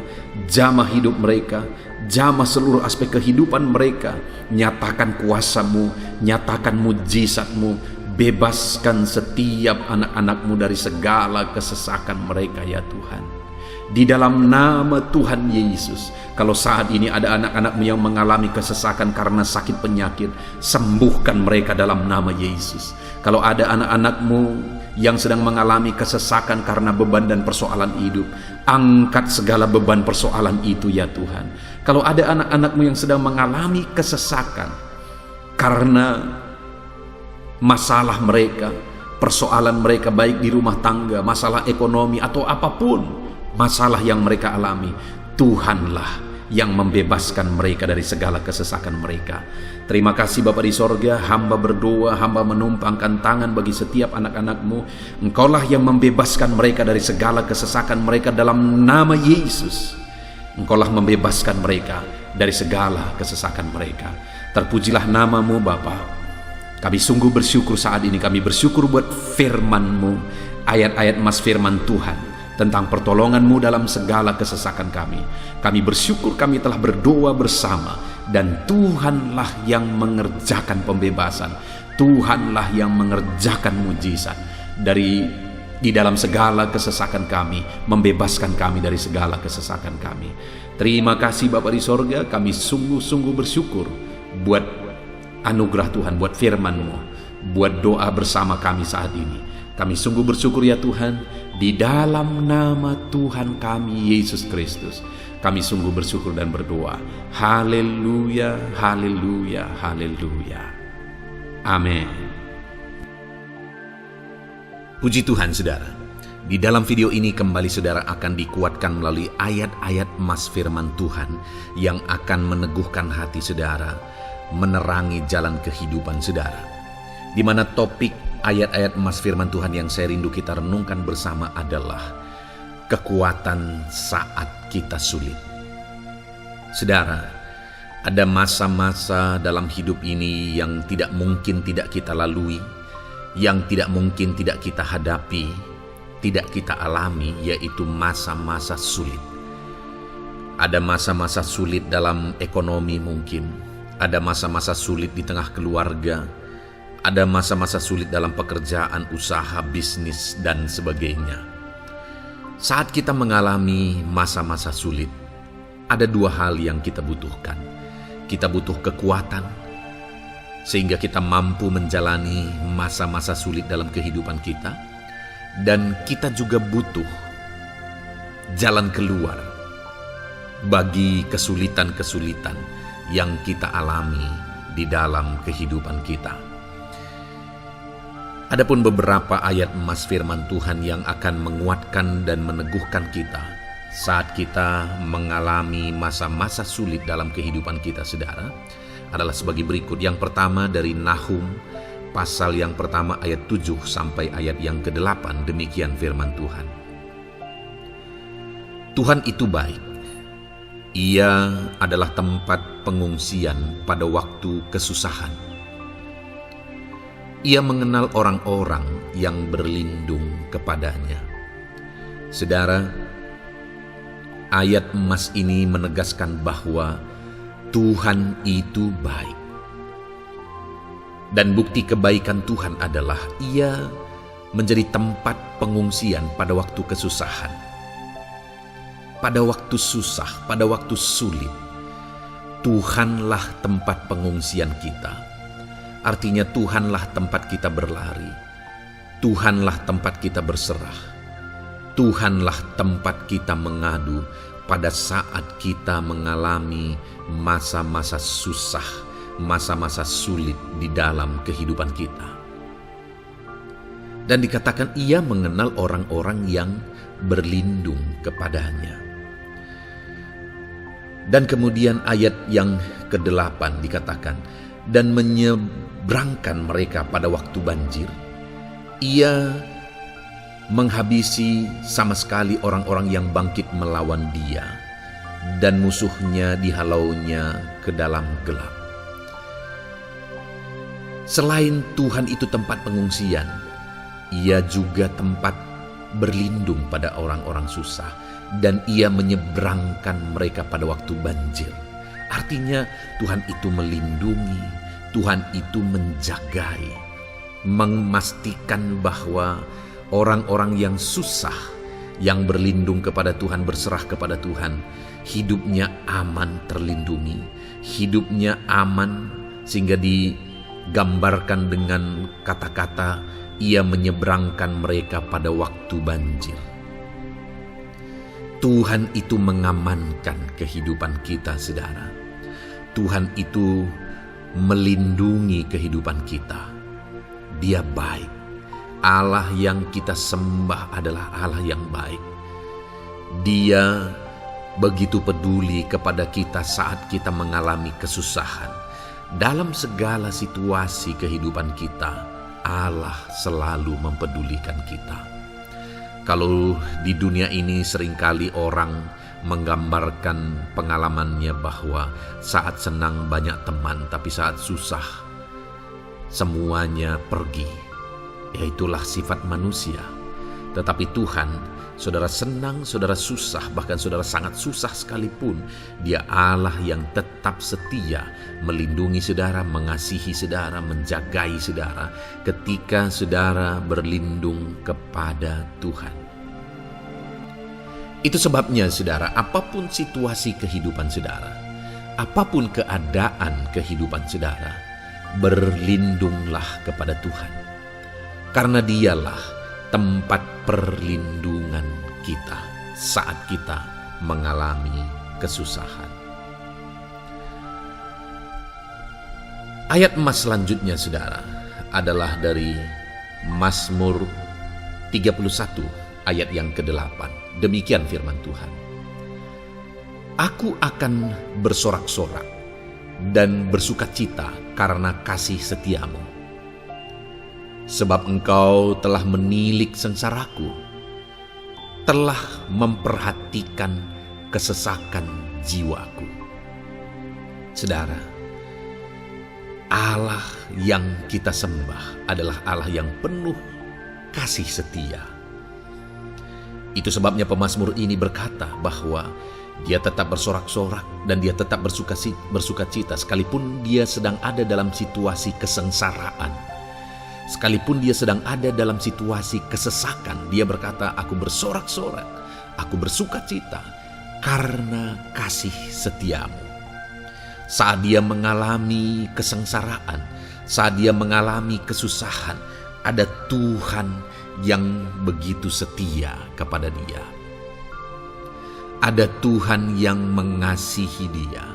jamah hidup mereka, jamah seluruh aspek kehidupan mereka. Nyatakan kuasa-Mu, nyatakan mujizat-Mu, bebaskan setiap anak-anak-Mu dari segala kesesakan mereka ya Tuhan. Di dalam nama Tuhan Yesus, kalau saat ini ada anak-anak-Mu yang mengalami kesesakan karena sakit penyakit, sembuhkan mereka dalam nama Yesus. Kalau ada anak-anak-Mu yang sedang mengalami kesesakan karena beban dan persoalan hidup, angkat segala beban persoalan itu ya Tuhan. Kalau ada anak-anak-Mu yang sedang mengalami kesesakan karena masalah mereka, persoalan mereka baik di rumah tangga, masalah ekonomi atau apapun masalah yang mereka alami, Tuhanlah yang membebaskan mereka dari segala kesesakan mereka. Terima kasih Bapa di sorga, hamba berdoa, hamba menumpangkan tangan bagi setiap anak-anak-Mu. Engkaulah yang membebaskan mereka dari segala kesesakan mereka dalam nama Yesus. Engkaulah membebaskan mereka dari segala kesesakan mereka. Terpujilah nama-Mu Bapa. Kami sungguh bersyukur saat ini, kami bersyukur buat firman-Mu, ayat-ayat emas firman Tuhan tentang pertolongan-Mu dalam segala kesesakan kami. Kami bersyukur kami telah berdoa bersama, dan Tuhanlah yang mengerjakan pembebasan, Tuhanlah yang mengerjakan mujizat di dalam segala kesesakan kami, membebaskan kami dari segala kesesakan kami. Terima kasih Bapa di sorga, kami sungguh-sungguh bersyukur buat anugerah Tuhan, buat firman-Mu, buat doa bersama kami saat ini. Kami sungguh bersyukur ya Tuhan, di dalam nama Tuhan kami Yesus Kristus, kami sungguh bersyukur dan berdoa. Haleluya, haleluya, haleluya. Amin. Puji Tuhan saudara, di dalam video ini kembali saudara akan dikuatkan melalui ayat-ayat emas firman Tuhan yang akan meneguhkan hati saudara, menerangi jalan kehidupan saudara. Di mana topik ayat-ayat emas firman Tuhan yang saya rindu kita renungkan bersama adalah kekuatan saat kita sulit. Saudara, ada masa-masa dalam hidup ini yang tidak mungkin tidak kita lalui, yang tidak mungkin tidak kita hadapi, tidak kita alami, yaitu masa-masa sulit. Ada masa-masa sulit dalam ekonomi mungkin, ada masa-masa sulit di tengah keluarga, ada masa-masa sulit dalam pekerjaan, usaha, bisnis, dan sebagainya. Saat kita mengalami masa-masa sulit, ada dua hal yang kita butuhkan. Kita butuh kekuatan, sehingga kita mampu menjalani masa-masa sulit dalam kehidupan kita. Dan kita juga butuh jalan keluar bagi kesulitan-kesulitan yang kita alami di dalam kehidupan kita. Adapun beberapa ayat emas firman Tuhan yang akan menguatkan dan meneguhkan kita saat kita mengalami masa-masa sulit dalam kehidupan kita saudara, adalah sebagai berikut. Yang pertama dari Nahum pasal yang pertama ayat 7 sampai ayat yang ke-8, demikian firman Tuhan. Tuhan itu baik. Ia adalah tempat pengungsian pada waktu kesusahan. Ia mengenal orang-orang yang berlindung kepadanya. Saudara, ayat emas ini menegaskan bahwa Tuhan itu baik. Dan bukti kebaikan Tuhan adalah Ia menjadi tempat pengungsian pada waktu kesusahan. Pada waktu susah, pada waktu sulit, Tuhanlah tempat pengungsian kita. Artinya Tuhanlah tempat kita berlari, Tuhanlah tempat kita berserah, Tuhanlah tempat kita mengadu pada saat kita mengalami masa-masa susah, masa-masa sulit di dalam kehidupan kita. Dan dikatakan ia mengenal orang-orang yang berlindung kepadanya. Dan kemudian ayat yang ke-8 dikatakan, dan menyeberangkan mereka pada waktu banjir. Ia menghabisi sama sekali orang-orang yang bangkit melawan dia, dan musuhnya dihalaunya ke dalam gelap. Selain Tuhan itu tempat pengungsian, ia juga tempat berlindung pada orang-orang susah, dan ia menyeberangkan mereka pada waktu banjir. Artinya Tuhan itu melindungi, Tuhan itu menjagai, memastikan bahwa orang-orang yang susah, yang berlindung kepada Tuhan, berserah kepada Tuhan, hidupnya aman, terlindungi, hidupnya aman, sehingga digambarkan dengan kata-kata ia menyeberangkan mereka pada waktu banjir. Tuhan itu mengamankan kehidupan kita, saudara. Tuhan itu melindungi kehidupan kita. Dia baik. Allah yang kita sembah adalah Allah yang baik. Dia begitu peduli kepada kita saat kita mengalami kesusahan. Dalam segala situasi kehidupan kita, Allah selalu mempedulikan kita. Kalau di dunia ini seringkali orang menggambarkan pengalamannya bahwa saat senang banyak teman, tapi saat susah semuanya pergi. Ya, itulah sifat manusia. Tetapi Tuhan, saudara senang, saudara susah, bahkan saudara sangat susah sekalipun, Dia Allah yang tetap setia melindungi saudara, mengasihi saudara, menjagai saudara ketika saudara berlindung kepada Tuhan. Itu sebabnya saudara, apapun situasi kehidupan saudara, apapun keadaan kehidupan saudara, berlindunglah kepada Tuhan. Karena Dialah tempat perlindungan kita saat kita mengalami kesusahan. Ayat emas selanjutnya saudara adalah dari Mazmur 31 ayat yang ke-8. Demikian firman Tuhan. Aku akan bersorak-sorak dan bersukacita karena kasih setiamu. Sebab engkau telah menilik sengsaraku, telah memperhatikan kesesakan jiwaku. Saudara, Allah yang kita sembah adalah Allah yang penuh kasih setia. Itu sebabnya pemazmur ini berkata bahwa dia tetap bersorak-sorak dan dia tetap bersukacita sekalipun dia sedang ada dalam situasi kesengsaraan. Sekalipun dia sedang ada dalam situasi kesesakan, dia berkata, aku bersorak-sorak, aku bersukacita karena kasih setiamu. Saat dia mengalami kesengsaraan, saat dia mengalami kesusahan, ada Tuhan yang begitu setia kepada dia. Ada Tuhan yang mengasihi dia.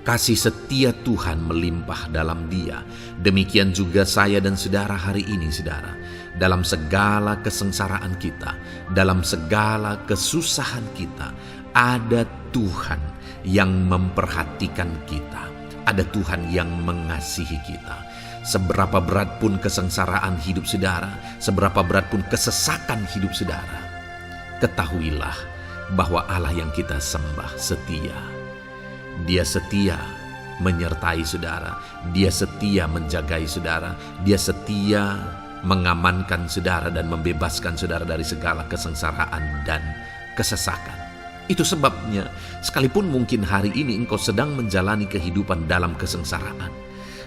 Kasih setia Tuhan melimpah dalam dia. Demikian juga saya dan saudara hari ini, saudara. Dalam segala kesengsaraan kita, dalam segala kesusahan kita, ada Tuhan yang memperhatikan kita. Ada Tuhan yang mengasihi kita. Seberapa berat pun kesengsaraan hidup saudara, seberapa berat pun kesesakan hidup saudara, ketahuilah bahwa Allah yang kita sembah setia. Dia setia menyertai saudara, Dia setia menjagai saudara, Dia setia mengamankan saudara dan membebaskan saudara dari segala kesengsaraan dan kesesakan. Itu sebabnya sekalipun mungkin hari ini engkau sedang menjalani kehidupan dalam kesengsaraan,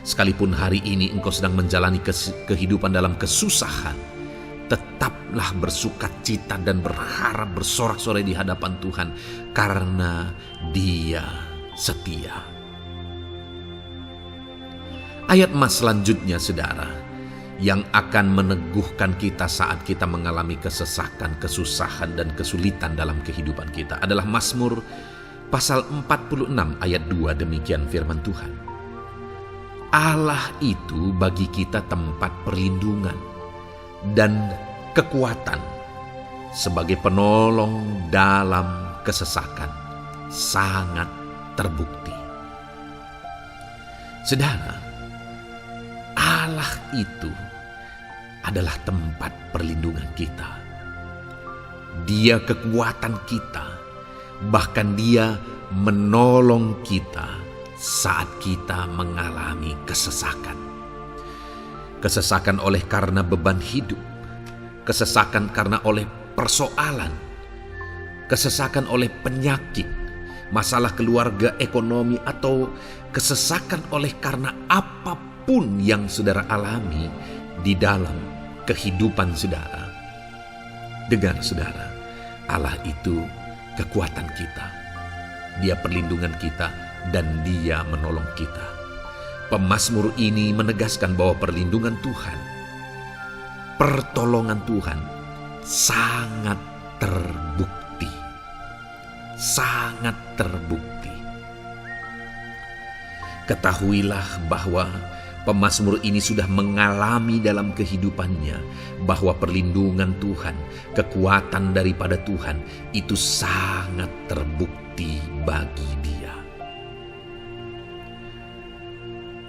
sekalipun hari ini engkau sedang menjalani kehidupan dalam kesusahan, tetaplah bersukacita dan berharap, bersorak-sorai di hadapan Tuhan karena Dia setia. Ayat mas selanjutnya saudara, yang akan meneguhkan kita saat kita mengalami kesesakan, kesusahan, dan kesulitan dalam kehidupan kita adalah Mazmur pasal 46 ayat 2. Demikian firman Tuhan. Allah itu bagi kita tempat perlindungan dan kekuatan sebagai penolong dalam kesesakan sangat terbukti. Saudara, Allah itu adalah tempat perlindungan kita. Dia kekuatan kita, bahkan Dia menolong kita saat kita mengalami kesesakan. Kesesakan oleh karena beban hidup, kesesakan karena oleh persoalan, kesesakan oleh penyakit, masalah keluarga, ekonomi, atau kesesakan oleh karena apapun yang saudara alami di dalam kehidupan saudara. Dengar saudara, Allah itu kekuatan kita. Dia perlindungan kita dan Dia menolong kita. Pemazmur ini menegaskan bahwa perlindungan Tuhan, pertolongan Tuhan sangat terbukti. Sangat terbukti. Ketahuilah bahwa pemazmur ini sudah mengalami dalam kehidupannya bahwa perlindungan Tuhan, kekuatan daripada Tuhan itu sangat terbukti bagi dia.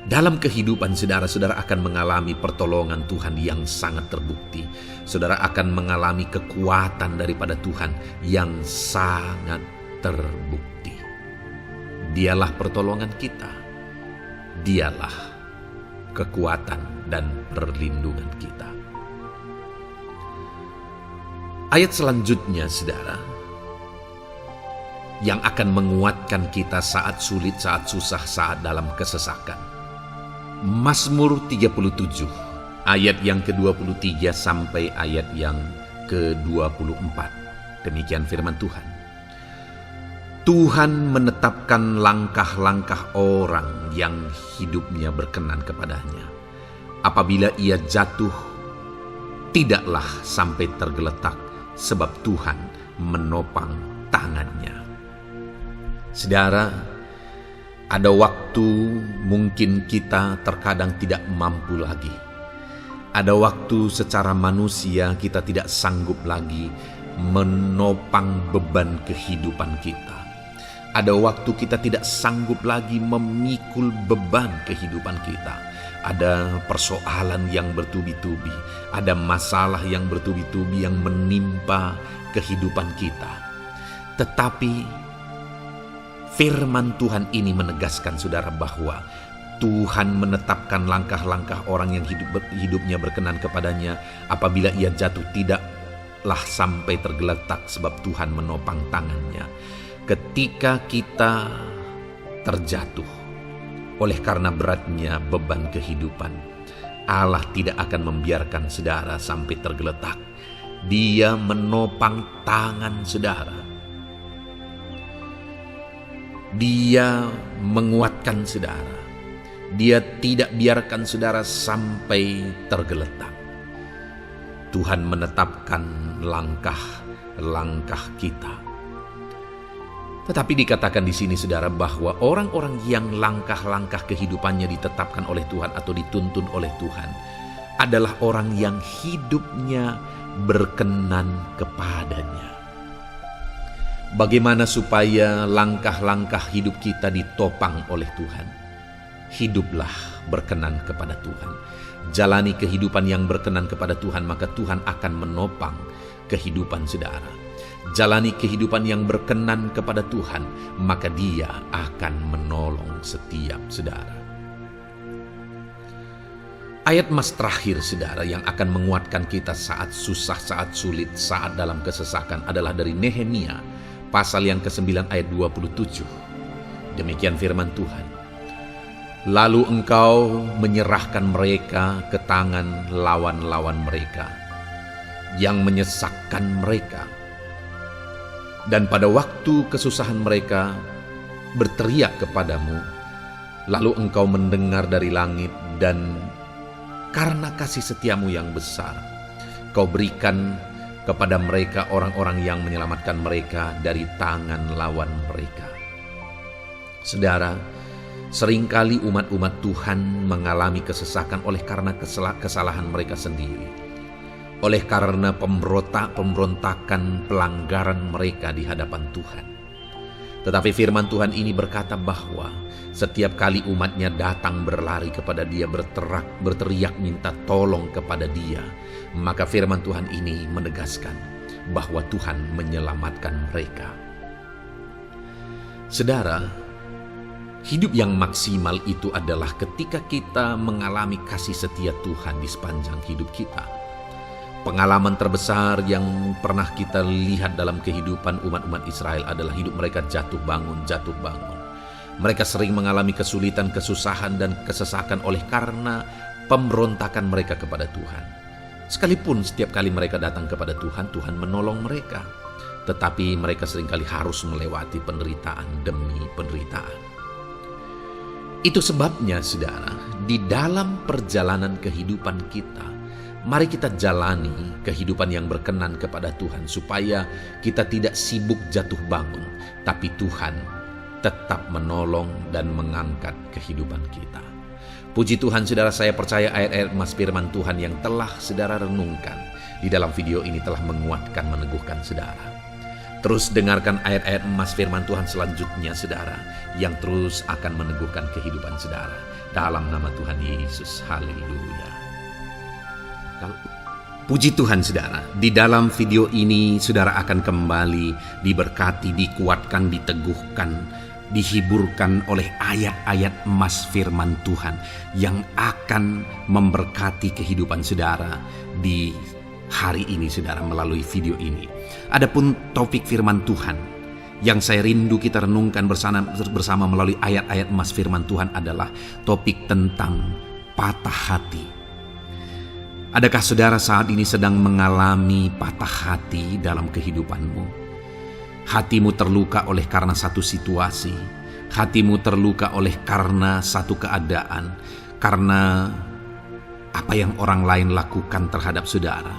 Dalam kehidupan saudara akan mengalami pertolongan Tuhan yang sangat terbukti. Saudara akan mengalami kekuatan daripada Tuhan yang sangat terbukti. Dialah pertolongan kita. Dialah kekuatan dan perlindungan kita. Ayat selanjutnya saudara, yang akan menguatkan kita saat sulit, saat susah, saat dalam kesesakan. Mazmur 37 ayat yang ke-23 sampai ayat yang ke-24. Demikian firman Tuhan. Tuhan menetapkan langkah-langkah orang yang hidupnya berkenan kepadanya. Apabila ia jatuh, tidaklah sampai tergeletak, sebab Tuhan menopang tangannya. Saudara, ada waktu mungkin kita terkadang tidak mampu lagi. Ada waktu secara manusia kita tidak sanggup lagi menopang beban kehidupan kita. Ada waktu kita tidak sanggup lagi memikul beban kehidupan kita. Ada persoalan yang bertubi-tubi, ada masalah yang bertubi-tubi yang menimpa kehidupan kita. Tetapi firman Tuhan ini menegaskan saudara bahwa Tuhan menetapkan langkah-langkah orang yang hidupnya berkenan kepadanya. Apabila ia jatuh, tidaklah sampai tergeletak, sebab Tuhan menopang tangannya. Ketika kita terjatuh oleh karena beratnya beban kehidupan, Allah tidak akan membiarkan saudara sampai tergeletak. Dia menopang tangan saudara. Dia menguatkan saudara. Dia tidak biarkan saudara sampai tergeletak. Tuhan menetapkan langkah-langkah kita. Tetapi dikatakan di sini saudara bahwa orang-orang yang langkah-langkah kehidupannya ditetapkan oleh Tuhan atau dituntun oleh Tuhan adalah orang yang hidupnya berkenan kepadanya. Bagaimana supaya langkah-langkah hidup kita ditopang oleh Tuhan? Hiduplah berkenan kepada Tuhan. Jalani kehidupan yang berkenan kepada Tuhan, maka Tuhan akan menopang kehidupan saudara. Jalani kehidupan yang berkenan kepada Tuhan, maka Dia akan menolong setiap saudara. Ayat mas terakhir saudara yang akan menguatkan kita saat susah, saat sulit, saat dalam kesesakan adalah dari Nehemia pasal yang ke-9 ayat 27. Demikian firman Tuhan. Lalu engkau menyerahkan mereka ke tangan lawan-lawan mereka yang menyesakkan mereka. Dan pada waktu kesusahan mereka berteriak kepadamu, lalu engkau mendengar dari langit Dan karena kasih setiamu yang besar, kau berikan kepada mereka orang-orang yang menyelamatkan mereka dari tangan lawan mereka. Saudara, seringkali umat-umat Tuhan mengalami kesesakan oleh karena kesalahan mereka sendiri. Oleh karena pemberontakan, pelanggaran mereka di hadapan Tuhan. Tetapi firman Tuhan ini berkata bahwa setiap kali umatnya datang berlari kepada Dia, berteriak minta tolong kepada Dia, maka firman Tuhan ini menegaskan bahwa Tuhan menyelamatkan mereka. Saudara, hidup yang maksimal itu adalah ketika kita mengalami kasih setia Tuhan di sepanjang hidup kita. Pengalaman terbesar yang pernah kita lihat dalam kehidupan umat-umat Israel adalah hidup mereka jatuh bangun. Mereka sering mengalami kesulitan, kesusahan, dan kesesakan oleh karena pemberontakan mereka kepada Tuhan. Sekalipun setiap kali mereka datang kepada Tuhan, Tuhan menolong mereka. Tetapi mereka seringkali harus melewati penderitaan demi penderitaan. Itu sebabnya, saudara, di dalam perjalanan kehidupan kita, mari kita jalani kehidupan yang berkenan kepada Tuhan supaya kita tidak sibuk jatuh bangun, tapi Tuhan tetap menolong dan mengangkat kehidupan kita. Puji Tuhan, saudara, saya percaya ayat-ayat emas firman Tuhan yang telah saudara renungkan di dalam video ini telah menguatkan, meneguhkan saudara. Terus dengarkan ayat-ayat emas firman Tuhan selanjutnya, saudara, yang terus akan meneguhkan kehidupan saudara. Dalam nama Tuhan Yesus, haleluya. Puji Tuhan, saudara, di dalam video ini saudara akan kembali diberkati, dikuatkan, diteguhkan, dihiburkan oleh ayat-ayat emas firman Tuhan yang akan memberkati kehidupan saudara di hari ini, saudara, melalui video ini. Adapun topik firman Tuhan yang saya rindu kita renungkan bersama melalui ayat-ayat emas firman Tuhan adalah topik tentang patah hati. Adakah saudara saat ini sedang mengalami patah hati dalam kehidupanmu? Hatimu terluka oleh karena satu situasi, hatimu terluka oleh karena satu keadaan, karena apa yang orang lain lakukan terhadap saudara.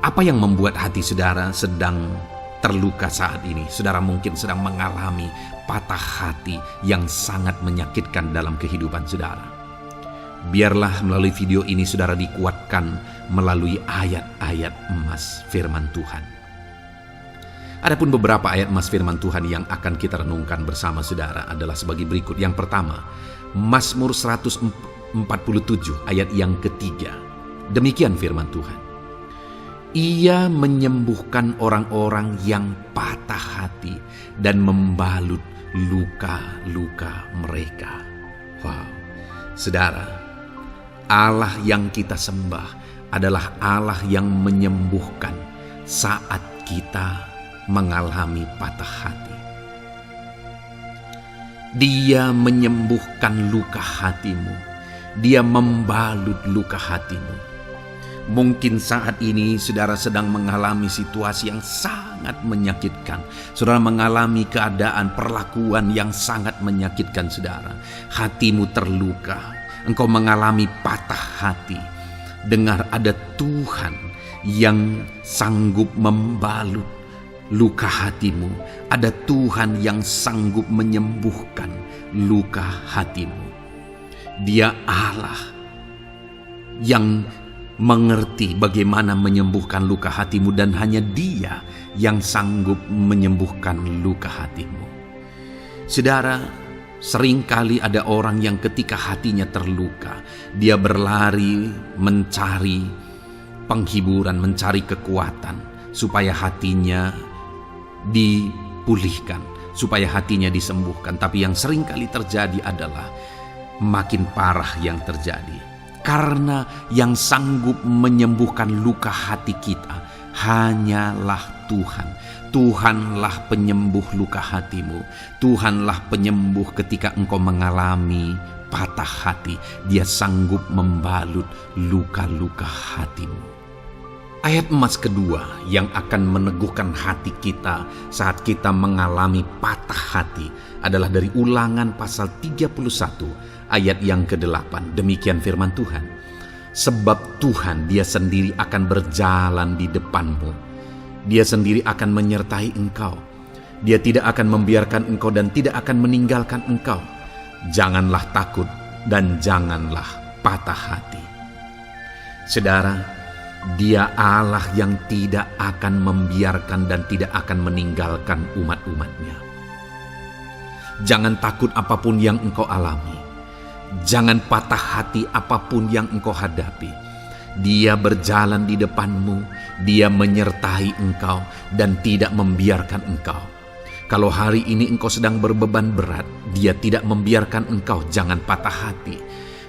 Apa yang membuat hati saudara sedang terluka saat ini? Saudara mungkin sedang mengalami patah hati yang sangat menyakitkan dalam kehidupan saudara. Biarlah melalui video ini saudara dikuatkan melalui ayat-ayat emas firman Tuhan. Adapun beberapa ayat emas firman Tuhan yang akan kita renungkan bersama saudara adalah sebagai berikut. Yang pertama, Mazmur 147 ayat yang ketiga. Demikian firman Tuhan. Ia menyembuhkan orang-orang yang patah hati dan membalut luka-luka mereka. Wow, saudara, Allah yang kita sembah adalah Allah yang menyembuhkan saat kita mengalami patah hati. Dia menyembuhkan luka hatimu. Dia membalut luka hatimu. Mungkin saat ini saudara sedang mengalami situasi yang sangat menyakitkan. Saudara mengalami keadaan, perlakuan yang sangat menyakitkan saudara. Hatimu terluka. Engkau mengalami patah hati. Dengar, ada Tuhan yang sanggup membalut luka hatimu. Ada Tuhan yang sanggup menyembuhkan luka hatimu. Dia Allah yang mengerti bagaimana menyembuhkan luka hatimu, dan hanya Dia yang sanggup menyembuhkan luka hatimu. Saudara, seringkali ada orang yang ketika hatinya terluka, dia berlari mencari penghiburan, mencari kekuatan supaya hatinya dipulihkan, supaya hatinya disembuhkan. Tapi yang seringkali terjadi adalah makin parah yang terjadi. Karena yang sanggup menyembuhkan luka hati kita hanyalah Tuhan. Tuhanlah penyembuh luka hatimu. Tuhanlah penyembuh ketika engkau mengalami patah hati. Dia sanggup membalut luka-luka hatimu. Ayat emas kedua yang akan meneguhkan hati kita saat kita mengalami patah hati adalah dari Ulangan pasal 31 ayat yang ke-8. Demikian firman Tuhan. Sebab Tuhan Dia sendiri akan berjalan di depanmu. Dia sendiri akan menyertai engkau. Dia tidak akan membiarkan engkau dan tidak akan meninggalkan engkau. Janganlah takut dan janganlah patah hati. Saudara, Dia Allah yang tidak akan membiarkan dan tidak akan meninggalkan umat-umatnya. Jangan takut apapun yang engkau alami. Jangan patah hati apapun yang engkau hadapi. Dia berjalan di depanmu, Dia menyertai engkau dan tidak membiarkan engkau. Kalau hari ini engkau sedang berbeban berat, Dia tidak membiarkan engkau, jangan patah hati.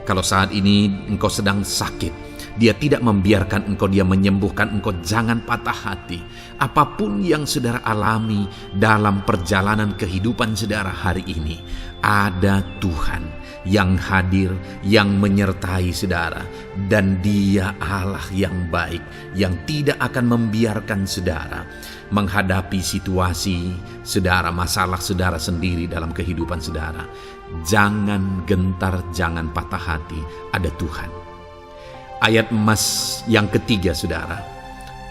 Kalau saat ini engkau sedang sakit, Dia tidak membiarkan engkau, Dia menyembuhkan engkau, jangan patah hati. Apapun yang saudara alami dalam perjalanan kehidupan saudara hari ini, ada Tuhan yang hadir, yang menyertai saudara. Dan Dia Allah yang baik, yang tidak akan membiarkan saudara menghadapi situasi saudara, masalah saudara sendiri dalam kehidupan saudara. Jangan gentar, jangan patah hati, ada Tuhan. Ayat emas yang ketiga saudara,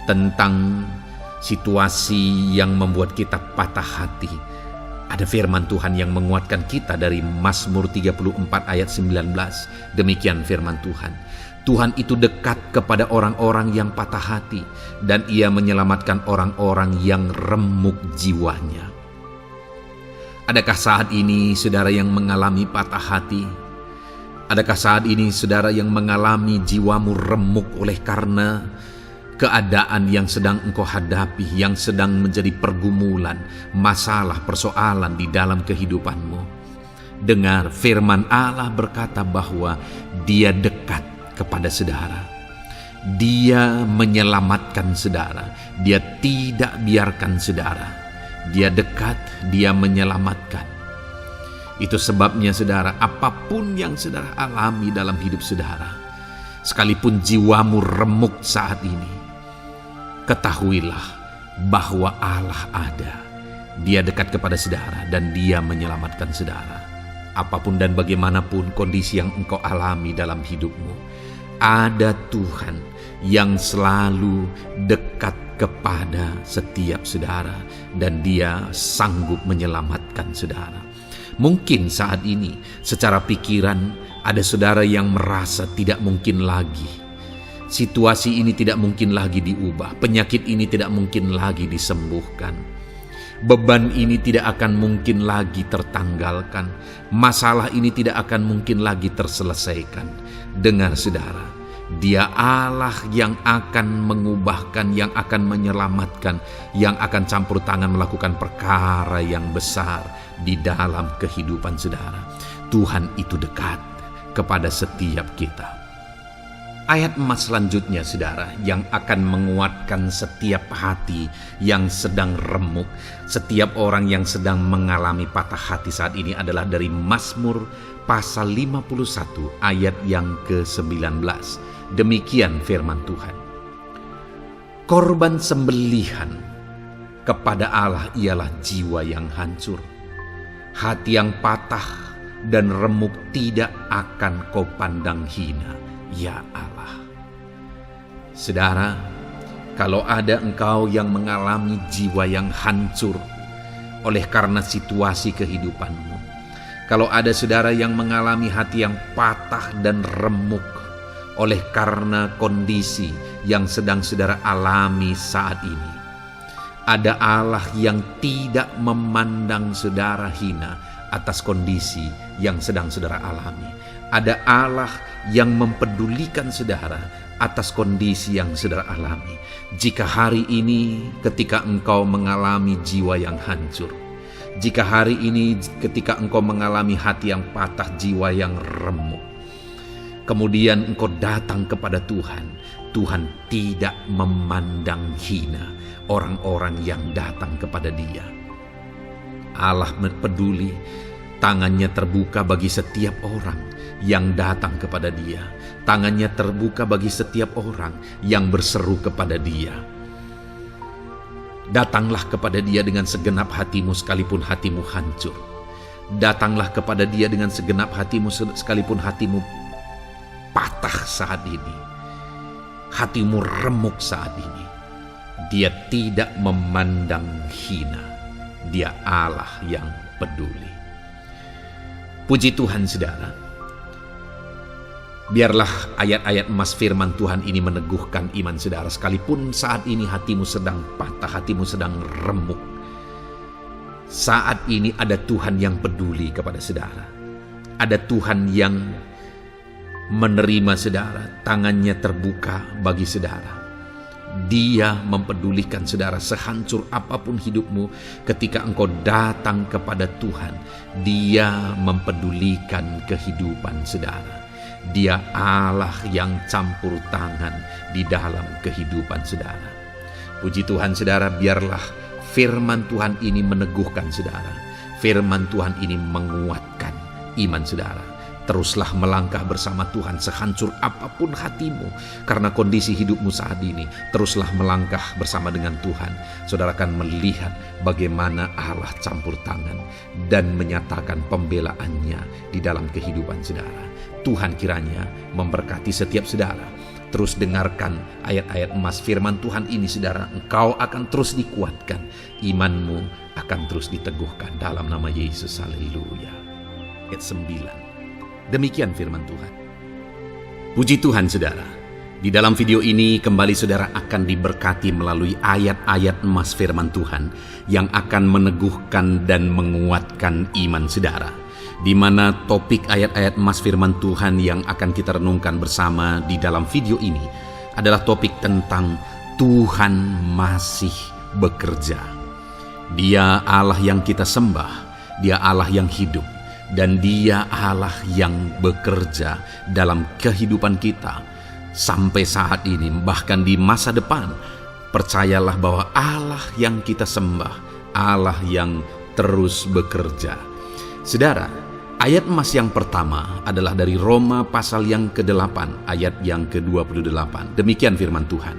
tentang situasi yang membuat kita patah hati. Ada firman Tuhan yang menguatkan kita dari Mazmur 34 ayat 19. Demikian firman Tuhan. Tuhan itu dekat kepada orang-orang yang patah hati, dan Ia menyelamatkan orang-orang yang remuk jiwanya. Adakah saat ini saudara yang mengalami patah hati? Adakah saat ini saudara yang mengalami jiwamu remuk oleh karena keadaan yang sedang engkau hadapi, yang sedang menjadi pergumulan, masalah, persoalan di dalam kehidupanmu? Dengar, firman Allah berkata bahwa Dia dekat kepada saudara. Dia menyelamatkan saudara. Dia tidak biarkan saudara. Dia dekat, Dia menyelamatkan. Itu sebabnya saudara, apapun yang saudara alami dalam hidup saudara, sekalipun jiwamu remuk saat ini, ketahuilah bahwa Allah ada. Dia dekat kepada saudara dan Dia menyelamatkan saudara. Apapun dan bagaimanapun kondisi yang engkau alami dalam hidupmu, ada Tuhan yang selalu dekat kepada setiap saudara dan Dia sanggup menyelamatkan saudara. Mungkin saat ini secara pikiran ada saudara yang merasa tidak mungkin lagi. Situasi ini tidak mungkin lagi diubah. Penyakit ini tidak mungkin lagi disembuhkan. Beban ini tidak akan mungkin lagi tertanggalkan. Masalah ini tidak akan mungkin lagi terselesaikan. Dengar saudara, Dia Allah yang akan mengubahkan, yang akan menyelamatkan, yang akan campur tangan melakukan perkara yang besar di dalam kehidupan saudara. Tuhan itu dekat kepada setiap kita. Ayat emas selanjutnya saudara, yang akan menguatkan setiap hati yang sedang remuk, setiap orang yang sedang mengalami patah hati saat ini adalah dari Mazmur pasal 51 ayat yang ke-19. Demikian firman Tuhan. Korban sembelihan kepada Allah ialah jiwa yang hancur. Hati yang patah dan remuk tidak akan kau pandang hina, ya Allah. Saudara, kalau ada engkau yang mengalami jiwa yang hancur oleh karena situasi kehidupanmu, kalau ada saudara yang mengalami hati yang patah dan remuk oleh karena kondisi yang sedang saudara alami saat ini, ada Allah yang tidak memandang saudara hina atas kondisi yang sedang saudara alami. Ada Allah yang mempedulikan saudara atas kondisi yang saudara alami. Jika hari ini ketika engkau mengalami jiwa yang hancur, jika hari ini ketika engkau mengalami hati yang patah, jiwa yang remuk, kemudian engkau datang kepada Tuhan, Tuhan tidak memandang hina orang-orang yang datang kepada Dia. Allah peduli Tangannya terbuka bagi setiap orang yang datang kepada Dia. Tangannya terbuka bagi setiap orang yang berseru kepada Dia. Datanglah kepada Dia dengan segenap hatimu sekalipun hatimu hancur. Datanglah kepada Dia dengan segenap hatimu sekalipun hatimu patah saat ini. Hatimu remuk saat ini. Dia tidak memandang hina. Dia Allah yang peduli. Puji Tuhan saudara. Biarlah ayat-ayat emas firman Tuhan ini meneguhkan iman saudara. Sekalipun saat ini hatimu sedang patah, hatimu sedang remuk. Saat ini ada Tuhan yang peduli kepada saudara. Ada Tuhan yang menerima saudara, tangannya terbuka bagi saudara. Dia mempedulikan saudara sehancur apapun hidupmu. Ketika engkau datang kepada Tuhan, Dia mempedulikan kehidupan saudara. Dia Allah yang campur tangan di dalam kehidupan saudara. Puji Tuhan saudara, biarlah firman Tuhan ini meneguhkan saudara. Firman Tuhan ini menguatkan iman saudara. Teruslah melangkah bersama Tuhan sehancur apapun hatimu karena kondisi hidupmu saat ini. Teruslah melangkah bersama dengan Tuhan. Saudara akan melihat bagaimana Allah campur tangan dan menyatakan pembelaannya di dalam kehidupan saudara. Tuhan kiranya memberkati setiap saudara. Terus dengarkan ayat-ayat emas firman Tuhan ini saudara. Engkau akan terus dikuatkan. Imanmu akan terus diteguhkan dalam nama Yesus. Haleluya. Ayat 9. Demikian firman Tuhan. Puji Tuhan saudara. Di dalam video ini kembali saudara akan diberkati melalui ayat-ayat emas firman Tuhan yang akan meneguhkan dan menguatkan iman saudara. Di mana topik ayat-ayat emas firman Tuhan yang akan kita renungkan bersama di dalam video ini adalah topik tentang Tuhan masih bekerja. Dia Allah yang kita sembah, Dia Allah yang hidup, dan Dia Allah yang bekerja dalam kehidupan kita sampai saat ini, bahkan di masa depan. Percayalah bahwa Allah yang kita sembah, Allah yang terus bekerja. Saudara, ayat emas yang pertama adalah dari Roma pasal yang ke-8 ayat yang ke-28. Demikian firman Tuhan.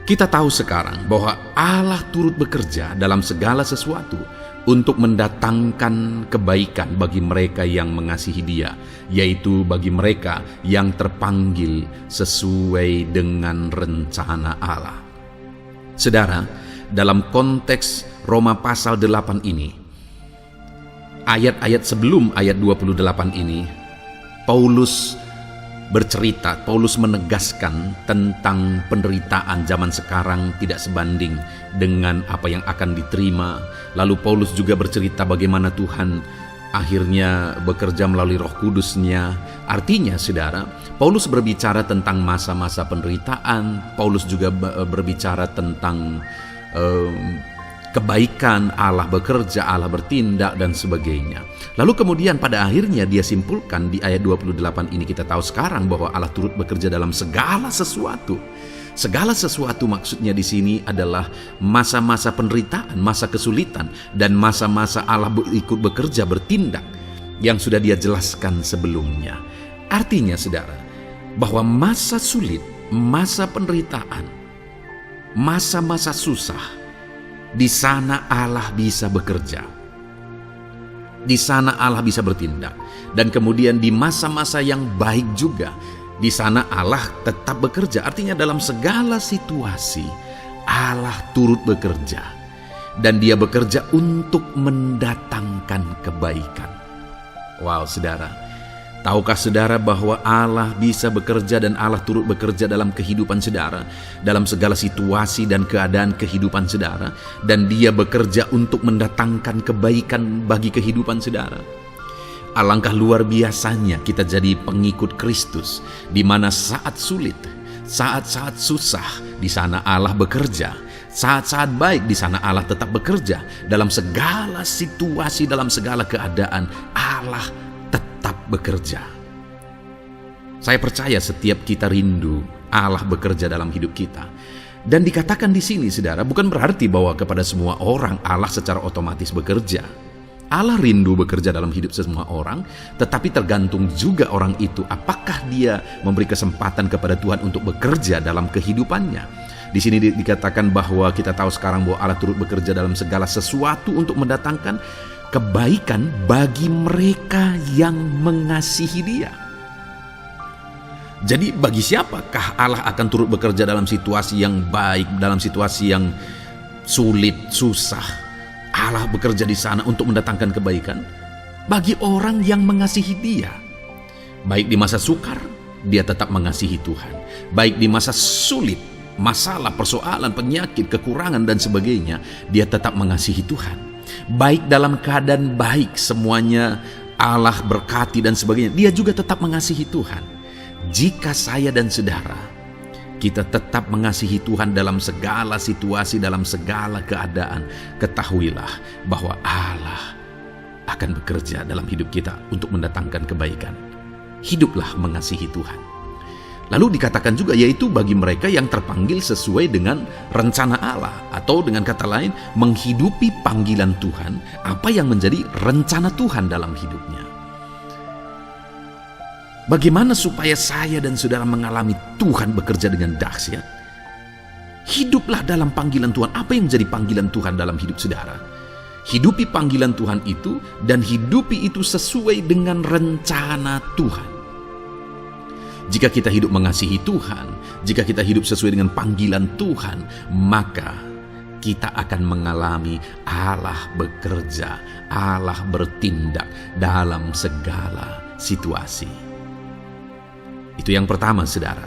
Kita tahu sekarang bahwa Allah turut bekerja dalam segala sesuatu untuk mendatangkan kebaikan bagi mereka yang mengasihi Dia, yaitu bagi mereka yang terpanggil sesuai dengan rencana Allah. Saudara, dalam konteks Roma pasal 8 ini, ayat-ayat sebelum ayat 28 ini, Paulus menegaskan tentang penderitaan zaman sekarang tidak sebanding dengan apa yang akan diterima. Lalu Paulus juga bercerita bagaimana Tuhan akhirnya bekerja melalui Roh Kudus-Nya. Artinya saudara, Paulus berbicara tentang masa-masa penderitaan. Paulus juga berbicara tentang kebaikan, Allah bekerja, Allah bertindak, dan sebagainya. Lalu kemudian pada akhirnya dia simpulkan di ayat 28 ini, kita tahu sekarang bahwa Allah turut bekerja dalam segala sesuatu. Segala sesuatu maksudnya di sini adalah masa-masa penderitaan, masa kesulitan, dan masa-masa Allah ikut bekerja, bertindak yang sudah Dia jelaskan sebelumnya. Artinya saudara, bahwa masa sulit, masa penderitaan, masa-masa susah, di sana Allah bisa bekerja. Di sana Allah bisa bertindak. Dan kemudian di masa-masa yang baik juga, di sana Allah tetap bekerja. Artinya dalam segala situasi Allah turut bekerja. Dan Dia bekerja untuk mendatangkan kebaikan. Wow saudara, tahukah saudara bahwa Allah bisa bekerja dan Allah turut bekerja dalam kehidupan saudara, dalam segala situasi dan keadaan kehidupan saudara, dan Dia bekerja untuk mendatangkan kebaikan bagi kehidupan saudara. Alangkah luar biasanya kita jadi pengikut Kristus, di mana saat sulit, saat-saat susah, di sana Allah bekerja. Saat-saat baik, di sana Allah tetap bekerja. Dalam segala situasi, dalam segala keadaan, Allah tetap bekerja. Saya percaya setiap kita rindu Allah bekerja dalam hidup kita. Dan dikatakan di sini saudara, bukan berarti bahwa kepada semua orang Allah secara otomatis bekerja. Allah rindu bekerja dalam hidup semua orang, tetapi tergantung juga orang itu apakah dia memberi kesempatan kepada Tuhan untuk bekerja dalam kehidupannya. Di sini dikatakan bahwa kita tahu sekarang bahwa Allah turut bekerja dalam segala sesuatu untuk mendatangkan kebaikan bagi mereka yang mengasihi Dia. Jadi bagi siapakah Allah akan turut bekerja dalam situasi yang baik, dalam situasi yang sulit, susah? Allah bekerja di sana untuk mendatangkan kebaikan bagi orang yang mengasihi Dia. Baik di masa sukar, dia tetap mengasihi Tuhan. Baik di masa sulit, masalah, persoalan, penyakit, kekurangan dan sebagainya, dia tetap mengasihi Tuhan. Baik dalam keadaan baik, semuanya Allah berkati dan sebagainya, dia juga tetap mengasihi Tuhan. Jika saya dan saudara, kita tetap mengasihi Tuhan dalam segala situasi, dalam segala keadaan, ketahuilah bahwa Allah akan bekerja dalam hidup kita untuk mendatangkan kebaikan. Hiduplah mengasihi Tuhan. Lalu dikatakan juga, yaitu bagi mereka yang terpanggil sesuai dengan rencana Allah, atau dengan kata lain, menghidupi panggilan Tuhan, apa yang menjadi rencana Tuhan dalam hidupnya. Bagaimana supaya saya dan saudara mengalami Tuhan bekerja dengan dahsyat? Hiduplah dalam panggilan Tuhan. Apa yang menjadi panggilan Tuhan dalam hidup saudara? Hidupi panggilan Tuhan itu, dan hidupi itu sesuai dengan rencana Tuhan. Jika kita hidup mengasihi Tuhan, jika kita hidup sesuai dengan panggilan Tuhan, maka kita akan mengalami Allah bekerja, Allah bertindak dalam segala situasi. Itu yang pertama, saudara,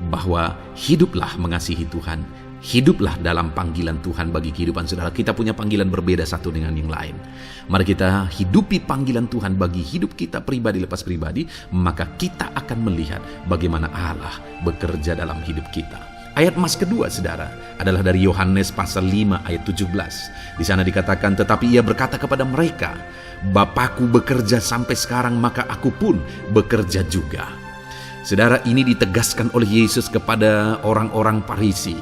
bahwa hiduplah mengasihi Tuhan, hiduplah dalam panggilan Tuhan bagi kehidupan saudara. Kita punya panggilan berbeda satu dengan yang lain. Mari kita hidupi panggilan Tuhan bagi hidup kita pribadi lepas pribadi, maka kita akan melihat bagaimana Allah bekerja dalam hidup kita. Ayat emas kedua, saudara, adalah dari Yohanes pasal 5 ayat 17. Di sana dikatakan, tetapi ia berkata kepada mereka, Bapakku bekerja sampai sekarang, maka aku pun bekerja juga. Saudara, ini ditegaskan oleh Yesus kepada orang-orang Farisi.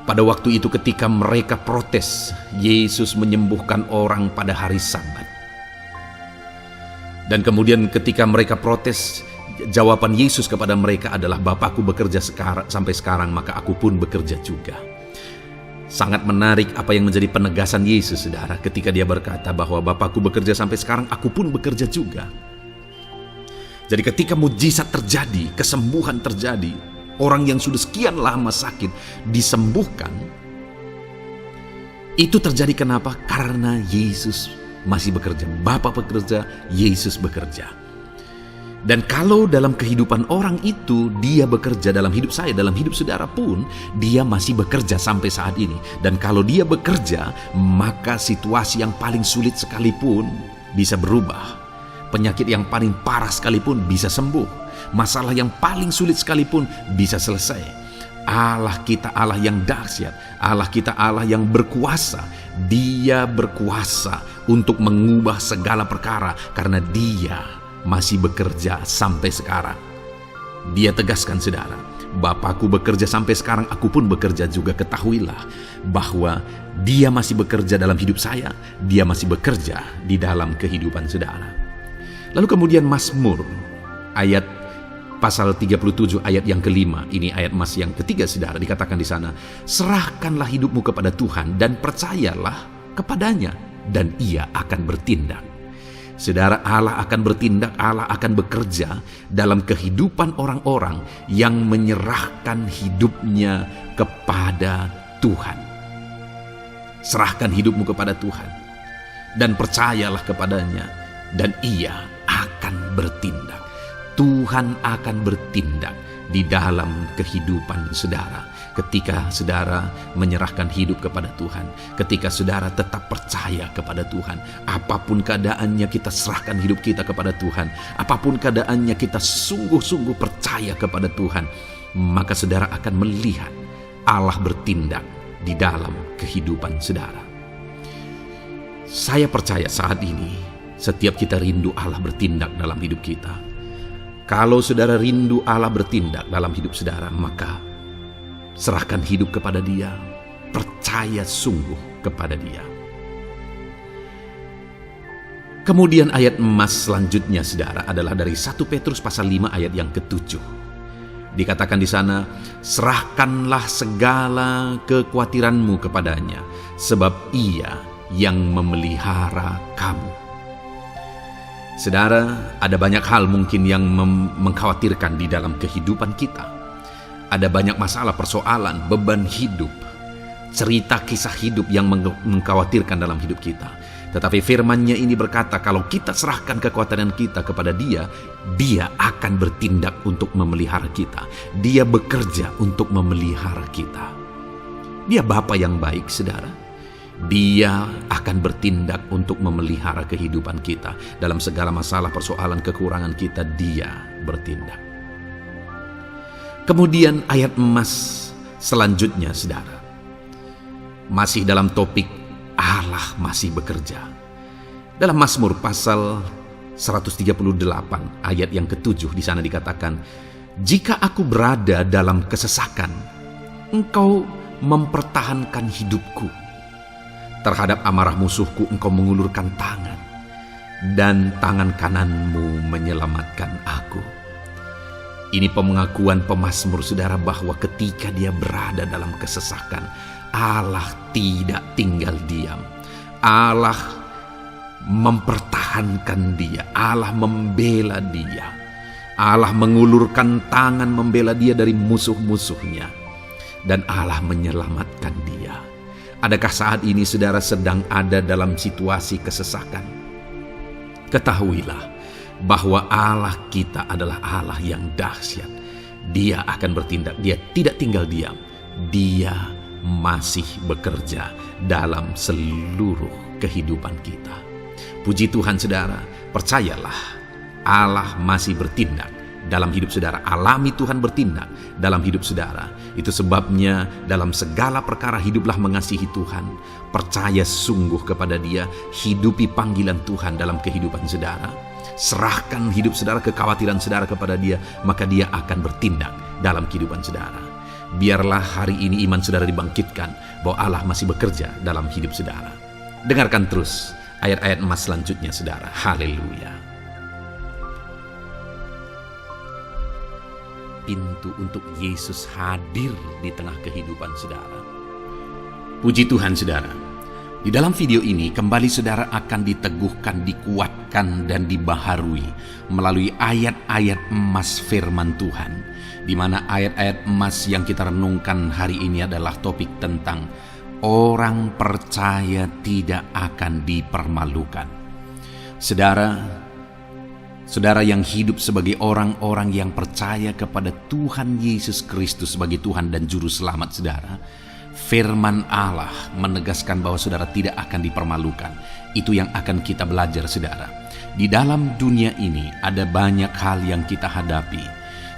Pada waktu itu ketika mereka protes, Yesus menyembuhkan orang pada hari Sabat. Dan kemudian ketika mereka protes, jawaban Yesus kepada mereka adalah, Bapakku bekerja sampai sekarang, maka aku pun bekerja juga. Sangat menarik apa yang menjadi penegasan Yesus, saudara, ketika dia berkata bahwa Bapakku bekerja sampai sekarang, aku pun bekerja juga. Jadi ketika mujizat terjadi, kesembuhan terjadi, orang yang sudah sekian lama sakit disembuhkan, itu terjadi kenapa? Karena Yesus masih bekerja. Bapa bekerja, Yesus bekerja. Dan kalau dalam kehidupan orang itu, dia bekerja dalam hidup saya, dalam hidup saudara pun, dia masih bekerja sampai saat ini. Dan kalau dia bekerja, maka situasi yang paling sulit sekalipun bisa berubah. Penyakit yang paling parah sekalipun bisa sembuh. Masalah yang paling sulit sekalipun bisa selesai. Allah kita Allah yang dahsyat. Allah kita Allah yang berkuasa. Dia berkuasa untuk mengubah segala perkara karena Dia masih bekerja sampai sekarang. Dia tegaskan, saudara, Bapakku bekerja sampai sekarang, aku pun bekerja juga. Ketahuilah bahwa Dia masih bekerja dalam hidup saya. Dia masih bekerja di dalam kehidupan saudara. Lalu kemudian Mazmur ayat pasal 37 ayat yang kelima, ini ayat emas yang ketiga, saudara, dikatakan di sana, serahkanlah hidupmu kepada Tuhan dan percayalah kepadanya, dan Ia akan bertindak. Saudara, Allah akan bertindak, Allah akan bekerja dalam kehidupan orang-orang yang menyerahkan hidupnya kepada Tuhan. Serahkan hidupmu kepada Tuhan dan percayalah kepadanya, dan Ia akan bertindak. Tuhan akan bertindak di dalam kehidupan saudara. Ketika saudara menyerahkan hidup kepada Tuhan, ketika saudara tetap percaya kepada Tuhan, apapun keadaannya kita serahkan hidup kita kepada Tuhan, apapun keadaannya kita sungguh-sungguh percaya kepada Tuhan, maka saudara akan melihat Allah bertindak di dalam kehidupan saudara. Saya percaya saat ini setiap kita rindu Allah bertindak dalam hidup kita. Kalau saudara rindu Allah bertindak dalam hidup saudara, maka serahkan hidup kepada Dia, percaya sungguh kepada Dia. Kemudian ayat emas selanjutnya saudara adalah dari 1 Petrus pasal 5 ayat yang ke-7. Dikatakan di sana, serahkanlah segala kekhawatiranmu kepadanya, sebab ia yang memelihara kamu. Saudara, ada banyak hal mungkin yang mengkhawatirkan di dalam kehidupan kita. Ada banyak masalah, persoalan, beban hidup, cerita kisah hidup yang mengkhawatirkan dalam hidup kita. Tetapi firman-Nya ini berkata, kalau kita serahkan kekhawatiran kita kepada Dia, Dia akan bertindak untuk memelihara kita. Dia bekerja untuk memelihara kita. Dia Bapa yang baik, saudara. Dia akan bertindak untuk memelihara kehidupan kita. Dalam segala masalah, persoalan, kekurangan kita, Dia bertindak. Kemudian ayat emas selanjutnya, saudara. Masih dalam topik Allah masih bekerja. Dalam Mazmur pasal 138 ayat yang ke-7 di sana dikatakan, jika aku berada dalam kesesakan, Engkau mempertahankan hidupku. Terhadap amarah musuhku Engkau mengulurkan tangan, dan tangan kananmu menyelamatkan aku. Ini pengakuan pemazmur saudara bahwa ketika dia berada dalam kesesakan, Allah tidak tinggal diam. Allah mempertahankan dia. Allah membela dia. Allah mengulurkan tangan membela dia dari musuh-musuhnya. Dan Allah menyelamatkan dia. Adakah saat ini saudara sedang ada dalam situasi kesesakan? Ketahuilah bahwa Allah kita adalah Allah yang dahsyat. Dia akan bertindak. Dia tidak tinggal diam. Dia masih bekerja dalam seluruh kehidupan kita. Puji Tuhan saudara, percayalah Allah masih bertindak dalam hidup saudara. Alami Tuhan bertindak dalam hidup saudara. Itu sebabnya dalam segala perkara hiduplah mengasihi Tuhan. Percaya sungguh kepada Dia, hidupi panggilan Tuhan dalam kehidupan saudara. Serahkan hidup saudara, kekhawatiran saudara kepada Dia, maka Dia akan bertindak dalam kehidupan saudara. Biarlah hari ini iman saudara dibangkitkan bahwa Allah masih bekerja dalam hidup saudara. Dengarkan terus ayat-ayat emas selanjutnya saudara. Haleluya. Pintu untuk Yesus hadir di tengah kehidupan saudara. Puji Tuhan saudara. Di dalam video ini kembali saudara akan diteguhkan, dikuatkan dan dibaharui melalui ayat-ayat emas firman Tuhan, di mana ayat-ayat emas yang kita renungkan hari ini adalah topik tentang orang percaya tidak akan dipermalukan. Saudara yang hidup sebagai orang-orang yang percaya kepada Tuhan Yesus Kristus sebagai Tuhan dan Juru Selamat saudara, firman Allah menegaskan bahwa saudara tidak akan dipermalukan. Itu yang akan kita belajar saudara. Di dalam dunia ini ada banyak hal yang kita hadapi,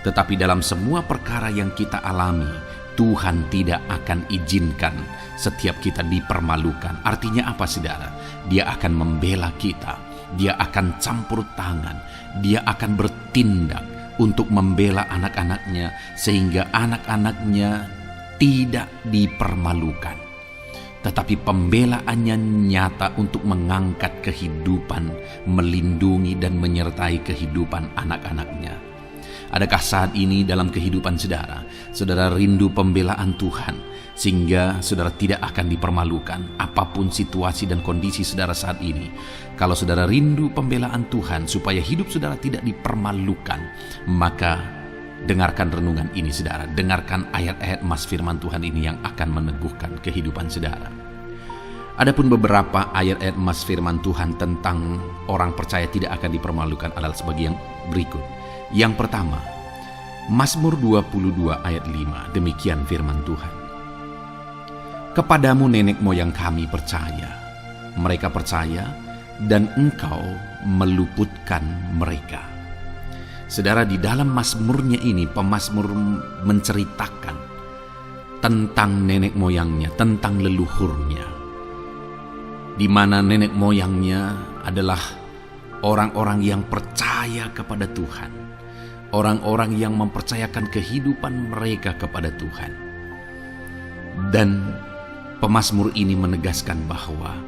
tetapi dalam semua perkara yang kita alami, Tuhan tidak akan izinkan setiap kita dipermalukan. Artinya apa saudara? Dia akan membela kita. Dia akan campur tangan. Dia akan bertindak untuk membela anak-anaknya sehingga anak-anaknya tidak dipermalukan. Tetapi pembelaannya nyata untuk mengangkat kehidupan, melindungi dan menyertai kehidupan anak-anaknya. Adakah saat ini dalam kehidupan saudara, saudara rindu pembelaan Tuhan sehingga saudara tidak akan dipermalukan apapun situasi dan kondisi saudara saat ini? Kalau saudara rindu pembelaan Tuhan supaya hidup saudara tidak dipermalukan, maka dengarkan renungan ini saudara. Dengarkan ayat-ayat emas firman Tuhan ini yang akan meneguhkan kehidupan saudara. Adapun beberapa ayat-ayat emas firman Tuhan tentang orang percaya tidak akan dipermalukan adalah sebagai yang berikut. Yang pertama, Mazmur 22 ayat 5, demikian firman Tuhan. Kepadamu nenek moyang kami percaya, mereka percaya dan Engkau meluputkan mereka. Saudara, di dalam mazmurnya ini pemazmur menceritakan tentang nenek moyangnya, tentang leluhurnya, di mana nenek moyangnya adalah orang-orang yang percaya kepada Tuhan, orang-orang yang mempercayakan kehidupan mereka kepada Tuhan. Dan pemazmur ini menegaskan bahwa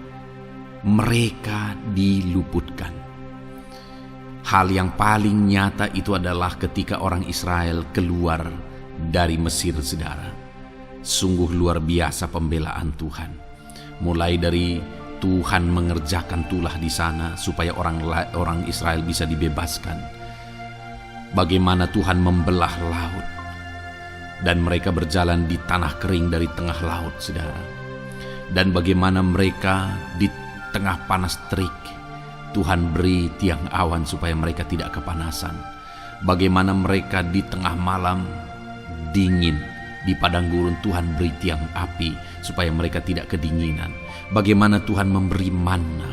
mereka diluputkan. Hal yang paling nyata itu adalah ketika orang Israel keluar dari Mesir, saudara. Sungguh luar biasa pembelaan Tuhan. Mulai dari Tuhan mengerjakan tulah di sana supaya orang Israel bisa dibebaskan. Bagaimana Tuhan membelah laut dan mereka berjalan di tanah kering dari tengah laut, saudara. Dan bagaimana mereka di tengah panas terik, Tuhan beri tiang awan supaya mereka tidak kepanasan. Bagaimana mereka di tengah malam dingin, di padang gurun Tuhan beri tiang api supaya mereka tidak kedinginan. Bagaimana Tuhan memberi manna,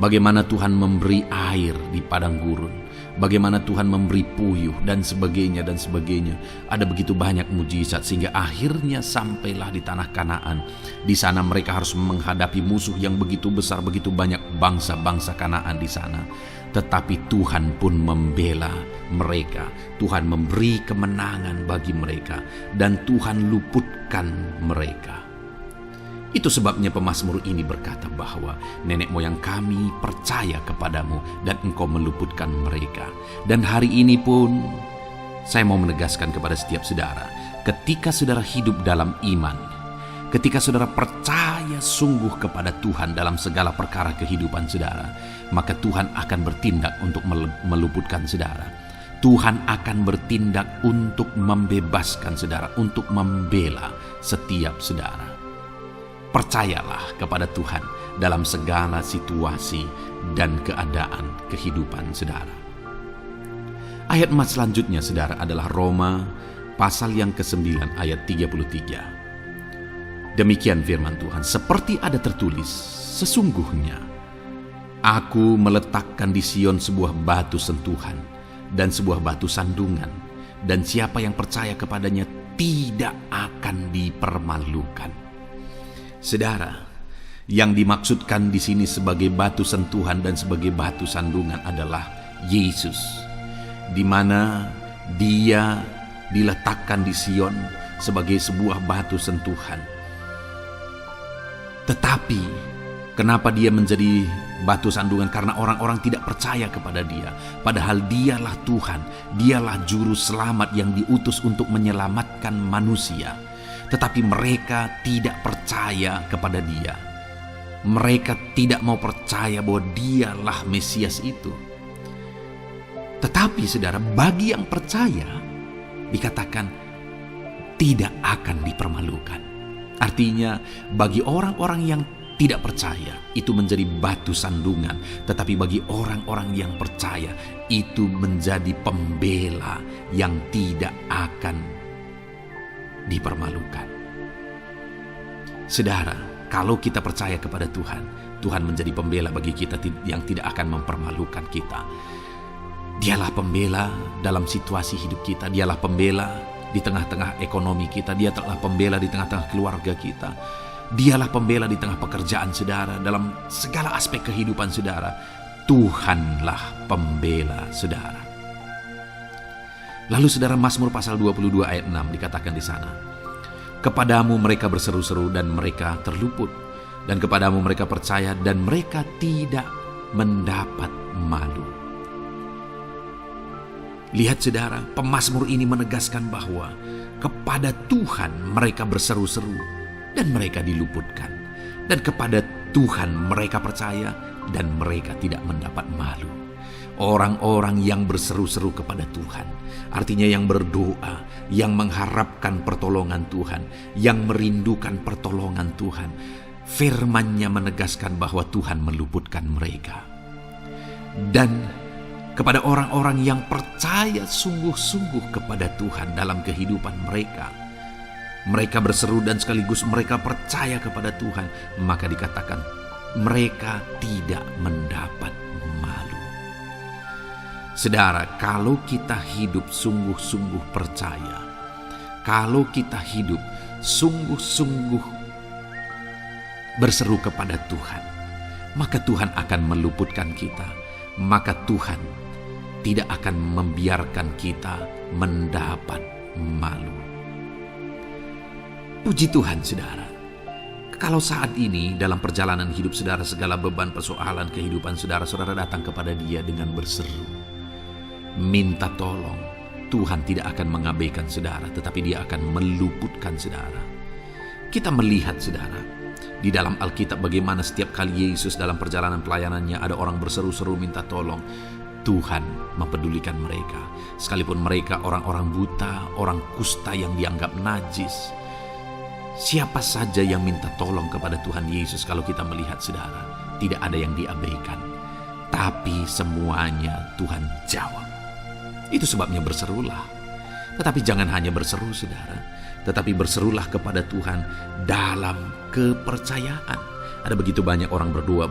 bagaimana Tuhan memberi air di padang gurun, bagaimana Tuhan memberi puyuh dan sebagainya dan sebagainya. Ada begitu banyak mujizat sehingga akhirnya sampailah di tanah Kanaan. Di sana mereka harus menghadapi musuh yang begitu besar, begitu banyak bangsa-bangsa Kanaan di sana. Tetapi Tuhan pun membela mereka. Tuhan memberi kemenangan bagi mereka dan Tuhan luputkan mereka. Itu sebabnya pemazmur ini berkata bahwa nenek moyang kami percaya kepadamu dan engkau meluputkan mereka. Dan hari ini pun saya mau menegaskan kepada setiap saudara, ketika saudara hidup dalam iman, ketika saudara percaya sungguh kepada Tuhan dalam segala perkara kehidupan saudara, maka Tuhan akan bertindak untuk meluputkan saudara. Tuhan akan bertindak untuk membebaskan saudara, untuk membela setiap saudara. Percayalah kepada Tuhan dalam segala situasi dan keadaan kehidupan saudara. Ayat emas selanjutnya, saudara, adalah Roma pasal yang ke-9 ayat 33. Demikian firman Tuhan, seperti ada tertulis, sesungguhnya aku meletakkan di Sion sebuah batu sentuhan dan sebuah batu sandungan, dan siapa yang percaya kepadanya tidak akan dipermalukan. Saudara, yang dimaksudkan di sini sebagai batu sentuhan dan sebagai batu sandungan adalah Yesus, di mana Dia diletakkan di Sion sebagai sebuah batu sentuhan. Tetapi kenapa Dia menjadi batu sandungan? Karena orang-orang tidak percaya kepada Dia, padahal Dialah Tuhan, Dialah juru selamat yang diutus untuk menyelamatkan manusia. Tetapi mereka tidak percaya kepada Dia. Mereka tidak mau percaya bahwa Dialah Mesias itu. Tetapi saudara, bagi yang percaya dikatakan tidak akan dipermalukan. Artinya bagi orang-orang yang tidak percaya itu menjadi batu sandungan, tetapi bagi orang-orang yang percaya itu menjadi pembela yang tidak akan dipermalukan. Saudara, kalau kita percaya kepada Tuhan, Tuhan menjadi pembela bagi kita yang tidak akan mempermalukan kita. Dialah pembela dalam situasi hidup kita, Dialah pembela di tengah-tengah ekonomi kita, Dialah pembela di tengah-tengah keluarga kita, Dialah pembela di tengah pekerjaan saudara, dalam segala aspek kehidupan saudara. Tuhanlah pembela saudara. Lalu saudara, Mazmur pasal 22 ayat 6 dikatakan di sana, kepadamu mereka berseru-seru dan mereka terluput, dan kepadamu mereka percaya dan mereka tidak mendapat malu. Lihat saudara, pemazmur ini menegaskan bahwa kepada Tuhan mereka berseru-seru dan mereka diluputkan, dan kepada Tuhan mereka percaya dan mereka tidak mendapat malu. Orang-orang yang berseru-seru kepada Tuhan, artinya yang berdoa, yang mengharapkan pertolongan Tuhan, yang merindukan pertolongan Tuhan, firman-Nya menegaskan bahwa Tuhan meluputkan mereka. Dan kepada orang-orang yang percaya sungguh-sungguh kepada Tuhan dalam kehidupan mereka, mereka berseru dan sekaligus mereka percaya kepada Tuhan, maka dikatakan mereka tidak mendapat malu. Saudara, kalau kita hidup sungguh-sungguh percaya, kalau kita hidup sungguh-sungguh berseru kepada Tuhan, maka Tuhan akan meluputkan kita, maka Tuhan tidak akan membiarkan kita mendapat malu. Puji Tuhan saudara, Kalau saat ini dalam perjalanan hidup saudara, segala beban persoalan kehidupan saudara, saudara datang kepada Dia dengan berseru, minta tolong, Tuhan tidak akan mengabaikan saudara, tetapi Dia akan meluputkan saudara. Kita melihat saudara, di dalam Alkitab bagaimana setiap kali Yesus dalam perjalanan pelayanannya ada orang berseru-seru minta tolong, Tuhan mempedulikan mereka. Sekalipun mereka orang-orang buta, orang kusta yang dianggap najis. Siapa saja yang minta tolong kepada Tuhan Yesus, kalau kita melihat saudara, tidak ada yang diabaikan. Tapi semuanya Tuhan jawab. Itu sebabnya berserulah. Tetapi jangan hanya berseru saudara, tetapi berserulah kepada Tuhan dalam kepercayaan. Ada begitu banyak orang berdoa,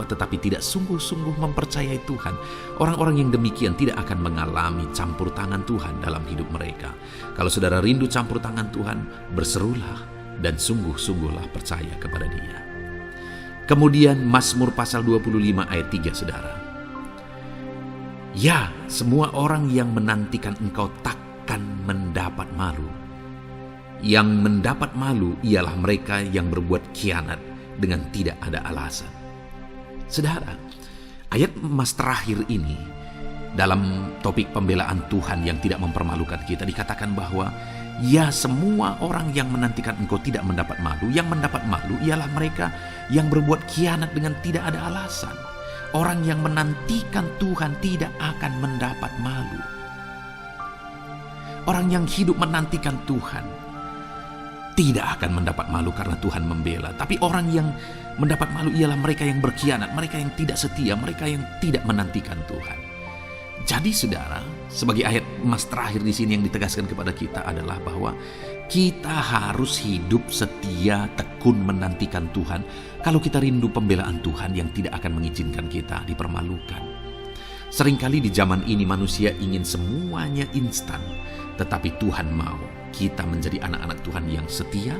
tetapi tidak sungguh-sungguh mempercayai Tuhan. Orang-orang yang demikian tidak akan mengalami campur tangan Tuhan dalam hidup mereka. Kalau saudara rindu campur tangan Tuhan, berserulah dan sungguh-sungguhlah percaya kepada Dia. Kemudian Mazmur pasal 25 ayat 3 saudara. Ya, semua orang yang menantikan Engkau takkan mendapat malu. Yang mendapat malu ialah mereka yang berbuat khianat dengan tidak ada alasan. Saudara, ayat emas terakhir ini dalam topik pembelaan Tuhan yang tidak mempermalukan kita, dikatakan bahwa ya, semua orang yang menantikan Engkau tidak mendapat malu. Yang mendapat malu ialah mereka yang berbuat khianat dengan tidak ada alasan. Orang yang menantikan Tuhan tidak akan mendapat malu. Orang yang hidup menantikan Tuhan tidak akan mendapat malu karena Tuhan membela. Tapi orang yang mendapat malu ialah mereka yang berkhianat, mereka yang tidak setia, mereka yang tidak menantikan Tuhan. Jadi saudara, sebagai ayat emas terakhir di sini yang ditegaskan kepada kita adalah bahwa kita harus hidup setia, tekun menantikan Tuhan. Kalau kita rindu pembelaan Tuhan yang tidak akan mengizinkan kita dipermalukan. Seringkali di zaman ini manusia ingin semuanya instan, tetapi Tuhan mau kita menjadi anak-anak Tuhan yang setia,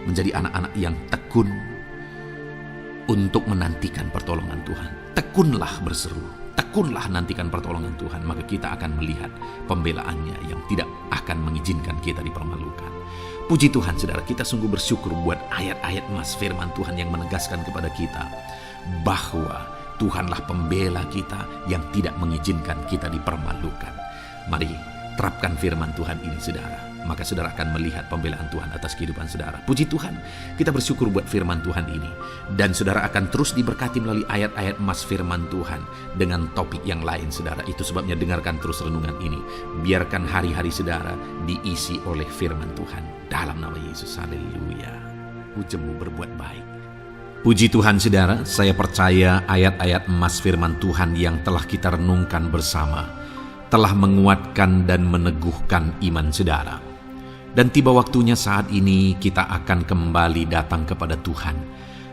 menjadi anak-anak yang tekun untuk menantikan pertolongan Tuhan. Tekunlah berseru, tekunlah nantikan pertolongan Tuhan, maka kita akan melihat pembelaannya yang tidak akan mengizinkan kita dipermalukan. Puji Tuhan saudara, kita sungguh bersyukur buat ayat-ayat emas firman Tuhan yang menegaskan kepada kita bahwa Tuhanlah pembela kita yang tidak mengizinkan kita dipermalukan. Mari terapkan firman Tuhan ini saudara, maka saudara akan melihat pembelaan Tuhan atas kehidupan saudara. Puji Tuhan, kita bersyukur buat firman Tuhan ini. Dan saudara akan terus diberkati melalui ayat-ayat emas firman Tuhan dengan topik yang lain saudara. Itu sebabnya dengarkan terus renungan ini. Biarkan hari-hari saudara diisi oleh firman Tuhan. Dalam nama Yesus, haleluya. Pujimu berbuat baik. Puji Tuhan saudara, saya percaya ayat-ayat emas firman Tuhan yang telah kita renungkan bersama telah menguatkan dan meneguhkan iman saudara. Dan tiba waktunya saat ini kita akan kembali datang kepada Tuhan,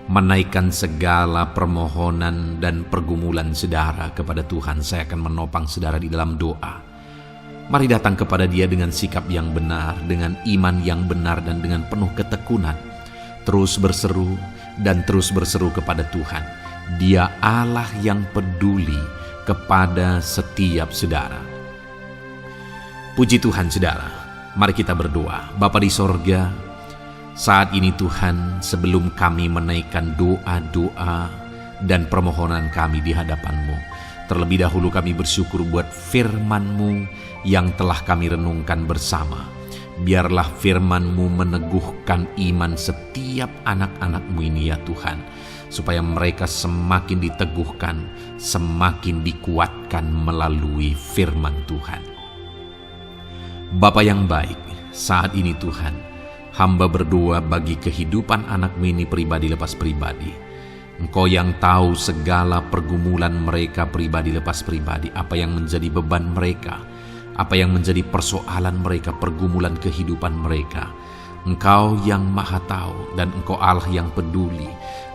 menaikkan segala permohonan dan pergumulan saudara kepada Tuhan. Saya akan menopang saudara di dalam doa. Mari datang kepada Dia dengan sikap yang benar, dengan iman yang benar, dan dengan penuh ketekunan. Terus berseru dan terus berseru kepada Tuhan. Dia Allah yang peduli kepada setiap saudara. Puji Tuhan saudara, mari kita berdoa. Bapa di sorga, saat ini Tuhan, sebelum kami menaikkan doa-doa dan permohonan kami di hadapan-Mu, terlebih dahulu kami bersyukur buat firman-Mu yang telah kami renungkan bersama. Biarlah firman-Mu meneguhkan iman setiap anak-anak-Mu ini ya Tuhan, supaya mereka semakin diteguhkan, semakin dikuatkan melalui firman Tuhan. Bapa yang baik, saat ini Tuhan, hamba berdoa bagi kehidupan anak-Mu ini pribadi lepas pribadi. Engkau yang tahu segala pergumulan mereka pribadi lepas pribadi, apa yang menjadi beban mereka, apa yang menjadi persoalan mereka, pergumulan kehidupan mereka. Engkau yang maha tahu dan Engkau Allah yang peduli.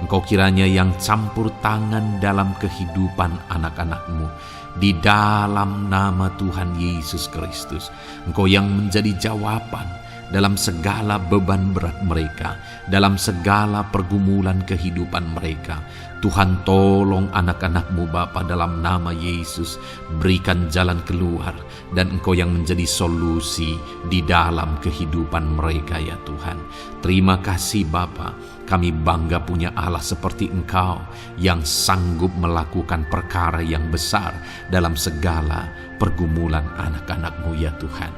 Engkau kiranya yang campur tangan dalam kehidupan anak-anak-Mu. Di dalam nama Tuhan Yesus Kristus, Engkau yang menjadi jawaban dalam segala beban berat mereka, dalam segala pergumulan kehidupan mereka. Tuhan, tolong anak-anak-Mu Bapa, dalam nama Yesus. Berikan jalan keluar, dan Engkau yang menjadi solusi di dalam kehidupan mereka ya Tuhan. Terima kasih Bapa, kami bangga punya Allah seperti Engkau yang sanggup melakukan perkara yang besar dalam segala pergumulan anak-anak-Mu ya Tuhan.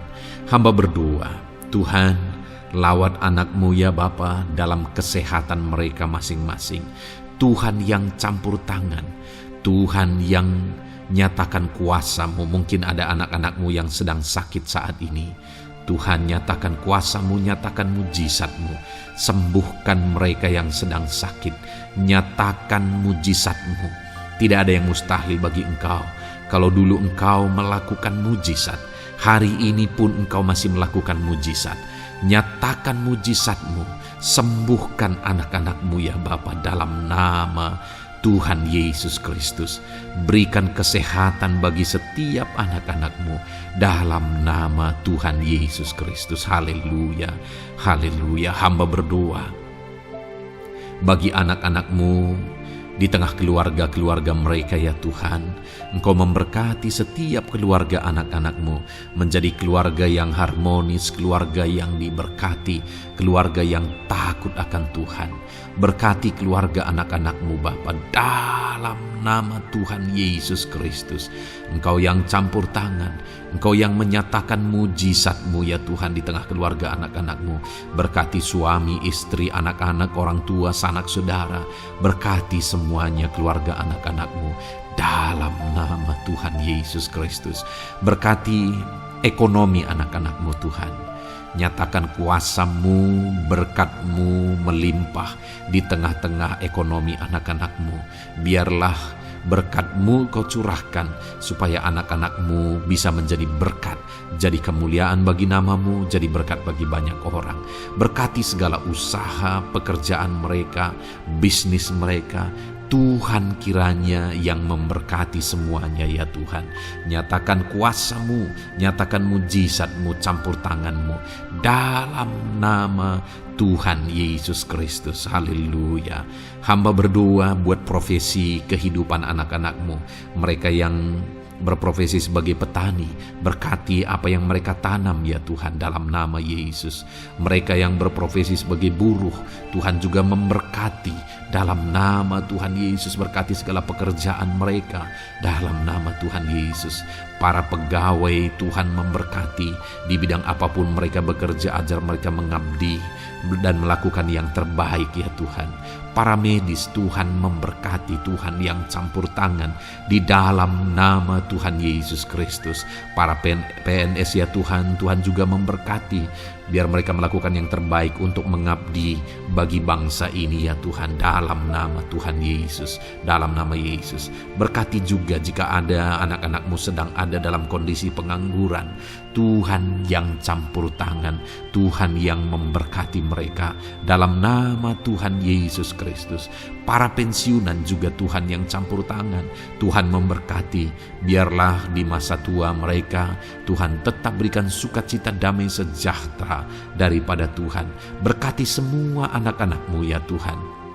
Hamba berdoa, Tuhan, lawat anak-Mu ya Bapa dalam kesehatan mereka masing-masing. Tuhan yang campur tangan, Tuhan yang nyatakan kuasa-Mu. Mungkin ada anak-anak-Mu yang sedang sakit saat ini. Tuhan, nyatakan kuasa-Mu, nyatakan mujizat-Mu. Sembuhkan mereka yang sedang sakit. Nyatakan mujizat-Mu. Tidak ada yang mustahil bagi Engkau. Kalau dulu Engkau melakukan mujizat, hari ini pun Engkau masih melakukan mujizat. Nyatakan mujizat-Mu, sembuhkan anak-anak-Mu ya Bapa, dalam nama Tuhan Yesus Kristus. Berikan kesehatan bagi setiap anak-anak-Mu dalam nama Tuhan Yesus Kristus. Haleluya, haleluya. Hamba berdoa bagi anak-anak-Mu di tengah keluarga-keluarga mereka ya Tuhan. Engkau memberkati setiap keluarga anak-anak-Mu menjadi keluarga yang harmonis, keluarga yang diberkati, keluarga yang takut akan Tuhan. Berkati keluarga anak-anak-Mu Bapa dalam nama Tuhan Yesus Kristus. Engkau yang campur tangan, Engkau yang menyatakan mujizat-Mu ya Tuhan di tengah keluarga anak-anak-Mu. Berkati suami, istri, anak-anak, orang tua, sanak saudara. Berkati semuanya keluarga anak-anak-Mu dalam nama Tuhan Yesus Kristus. Berkati ekonomi anak-anak-Mu Tuhan. Nyatakan kuasa-Mu, berkat-Mu melimpah di tengah-tengah ekonomi anak-anak-Mu. Biarlah berkat-Mu Kau curahkan supaya anak-anak-Mu bisa menjadi berkat, jadi kemuliaan bagi nama-Mu, jadi berkat bagi banyak orang. Berkati segala usaha, pekerjaan mereka, bisnis mereka. Tuhan kiranya yang memberkati semuanya ya Tuhan. Nyatakan kuasa-Mu, nyatakan mujizat-Mu, campur tangan-Mu dalam nama Tuhan Yesus Kristus. Haleluya. Hamba berdoa buat profesi kehidupan anak-anak-Mu, mereka yang berprofesi sebagai petani. Berkati apa yang mereka tanam ya Tuhan dalam nama Yesus. Mereka yang berprofesi sebagai buruh, Tuhan juga memberkati dalam nama Tuhan Yesus. Berkati segala pekerjaan mereka dalam nama Tuhan Yesus. Para pegawai Tuhan memberkati di bidang apapun mereka bekerja, ajar mereka mengabdi dan melakukan yang terbaik ya Tuhan. Para medis Tuhan memberkati, Tuhan yang campur tangan di dalam nama Tuhan Yesus Kristus. Para PNS ya Tuhan, Tuhan juga memberkati biar mereka melakukan yang terbaik untuk mengabdi bagi bangsa ini ya Tuhan dalam nama Tuhan Yesus, dalam nama Yesus. Berkati juga jika ada anak-anak-Mu sedang ada dalam kondisi pengangguran, Tuhan yang campur tangan, Tuhan yang memberkati mereka dalam nama Tuhan Yesus Kristus. Para pensiunan juga Tuhan yang campur tangan, Tuhan memberkati. Biarlah di masa tua mereka Tuhan tetap berikan sukacita, damai, sejahtera daripada Tuhan. Berkati semua anak-anak-Mu ya Tuhan.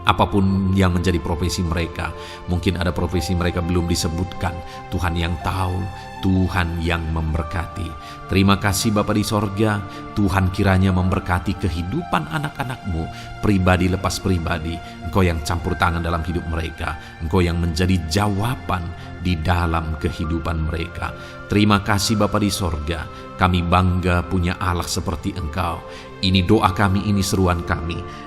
Apapun yang menjadi profesi mereka, mungkin ada profesi mereka belum disebutkan, Tuhan yang tahu, Tuhan yang memberkati. Terima kasih Bapa di sorga, Tuhan kiranya memberkati kehidupan anak-anak-Mu, pribadi lepas pribadi. Engkau yang campur tangan dalam hidup mereka, Engkau yang menjadi jawaban di dalam kehidupan mereka. Terima kasih Bapa di sorga, kami bangga punya Allah seperti Engkau. Ini doa kami, ini seruan kami.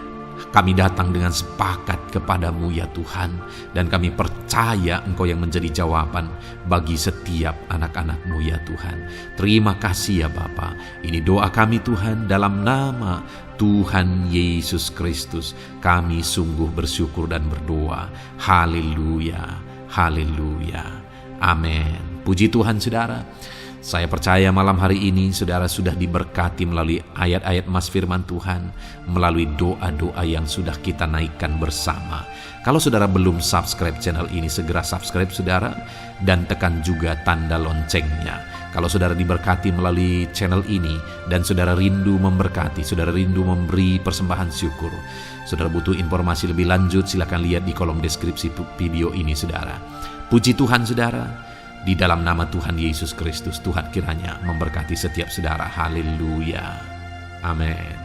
Kami datang dengan sepakat kepadamu ya Tuhan, dan kami percaya Engkau yang menjadi jawaban bagi setiap anak-anak-Mu ya Tuhan. Terima kasih ya Bapa. Ini doa kami Tuhan dalam nama Tuhan Yesus Kristus. Kami sungguh bersyukur dan berdoa. Haleluya, haleluya, amin. Puji Tuhan saudara. Saya percaya malam hari ini saudara sudah diberkati melalui ayat-ayat Mas Firman Tuhan, melalui doa-doa yang sudah kita naikkan bersama. Kalau saudara belum subscribe channel ini, segera subscribe saudara, dan tekan juga tanda loncengnya. Kalau saudara diberkati melalui channel ini dan saudara rindu memberkati, saudara rindu memberi persembahan syukur, saudara butuh informasi lebih lanjut, silakan lihat di kolom deskripsi video ini saudara. Puji Tuhan saudara, di dalam nama Tuhan Yesus Kristus, Tuhan kiranya memberkati setiap saudara. Haleluya. Amin.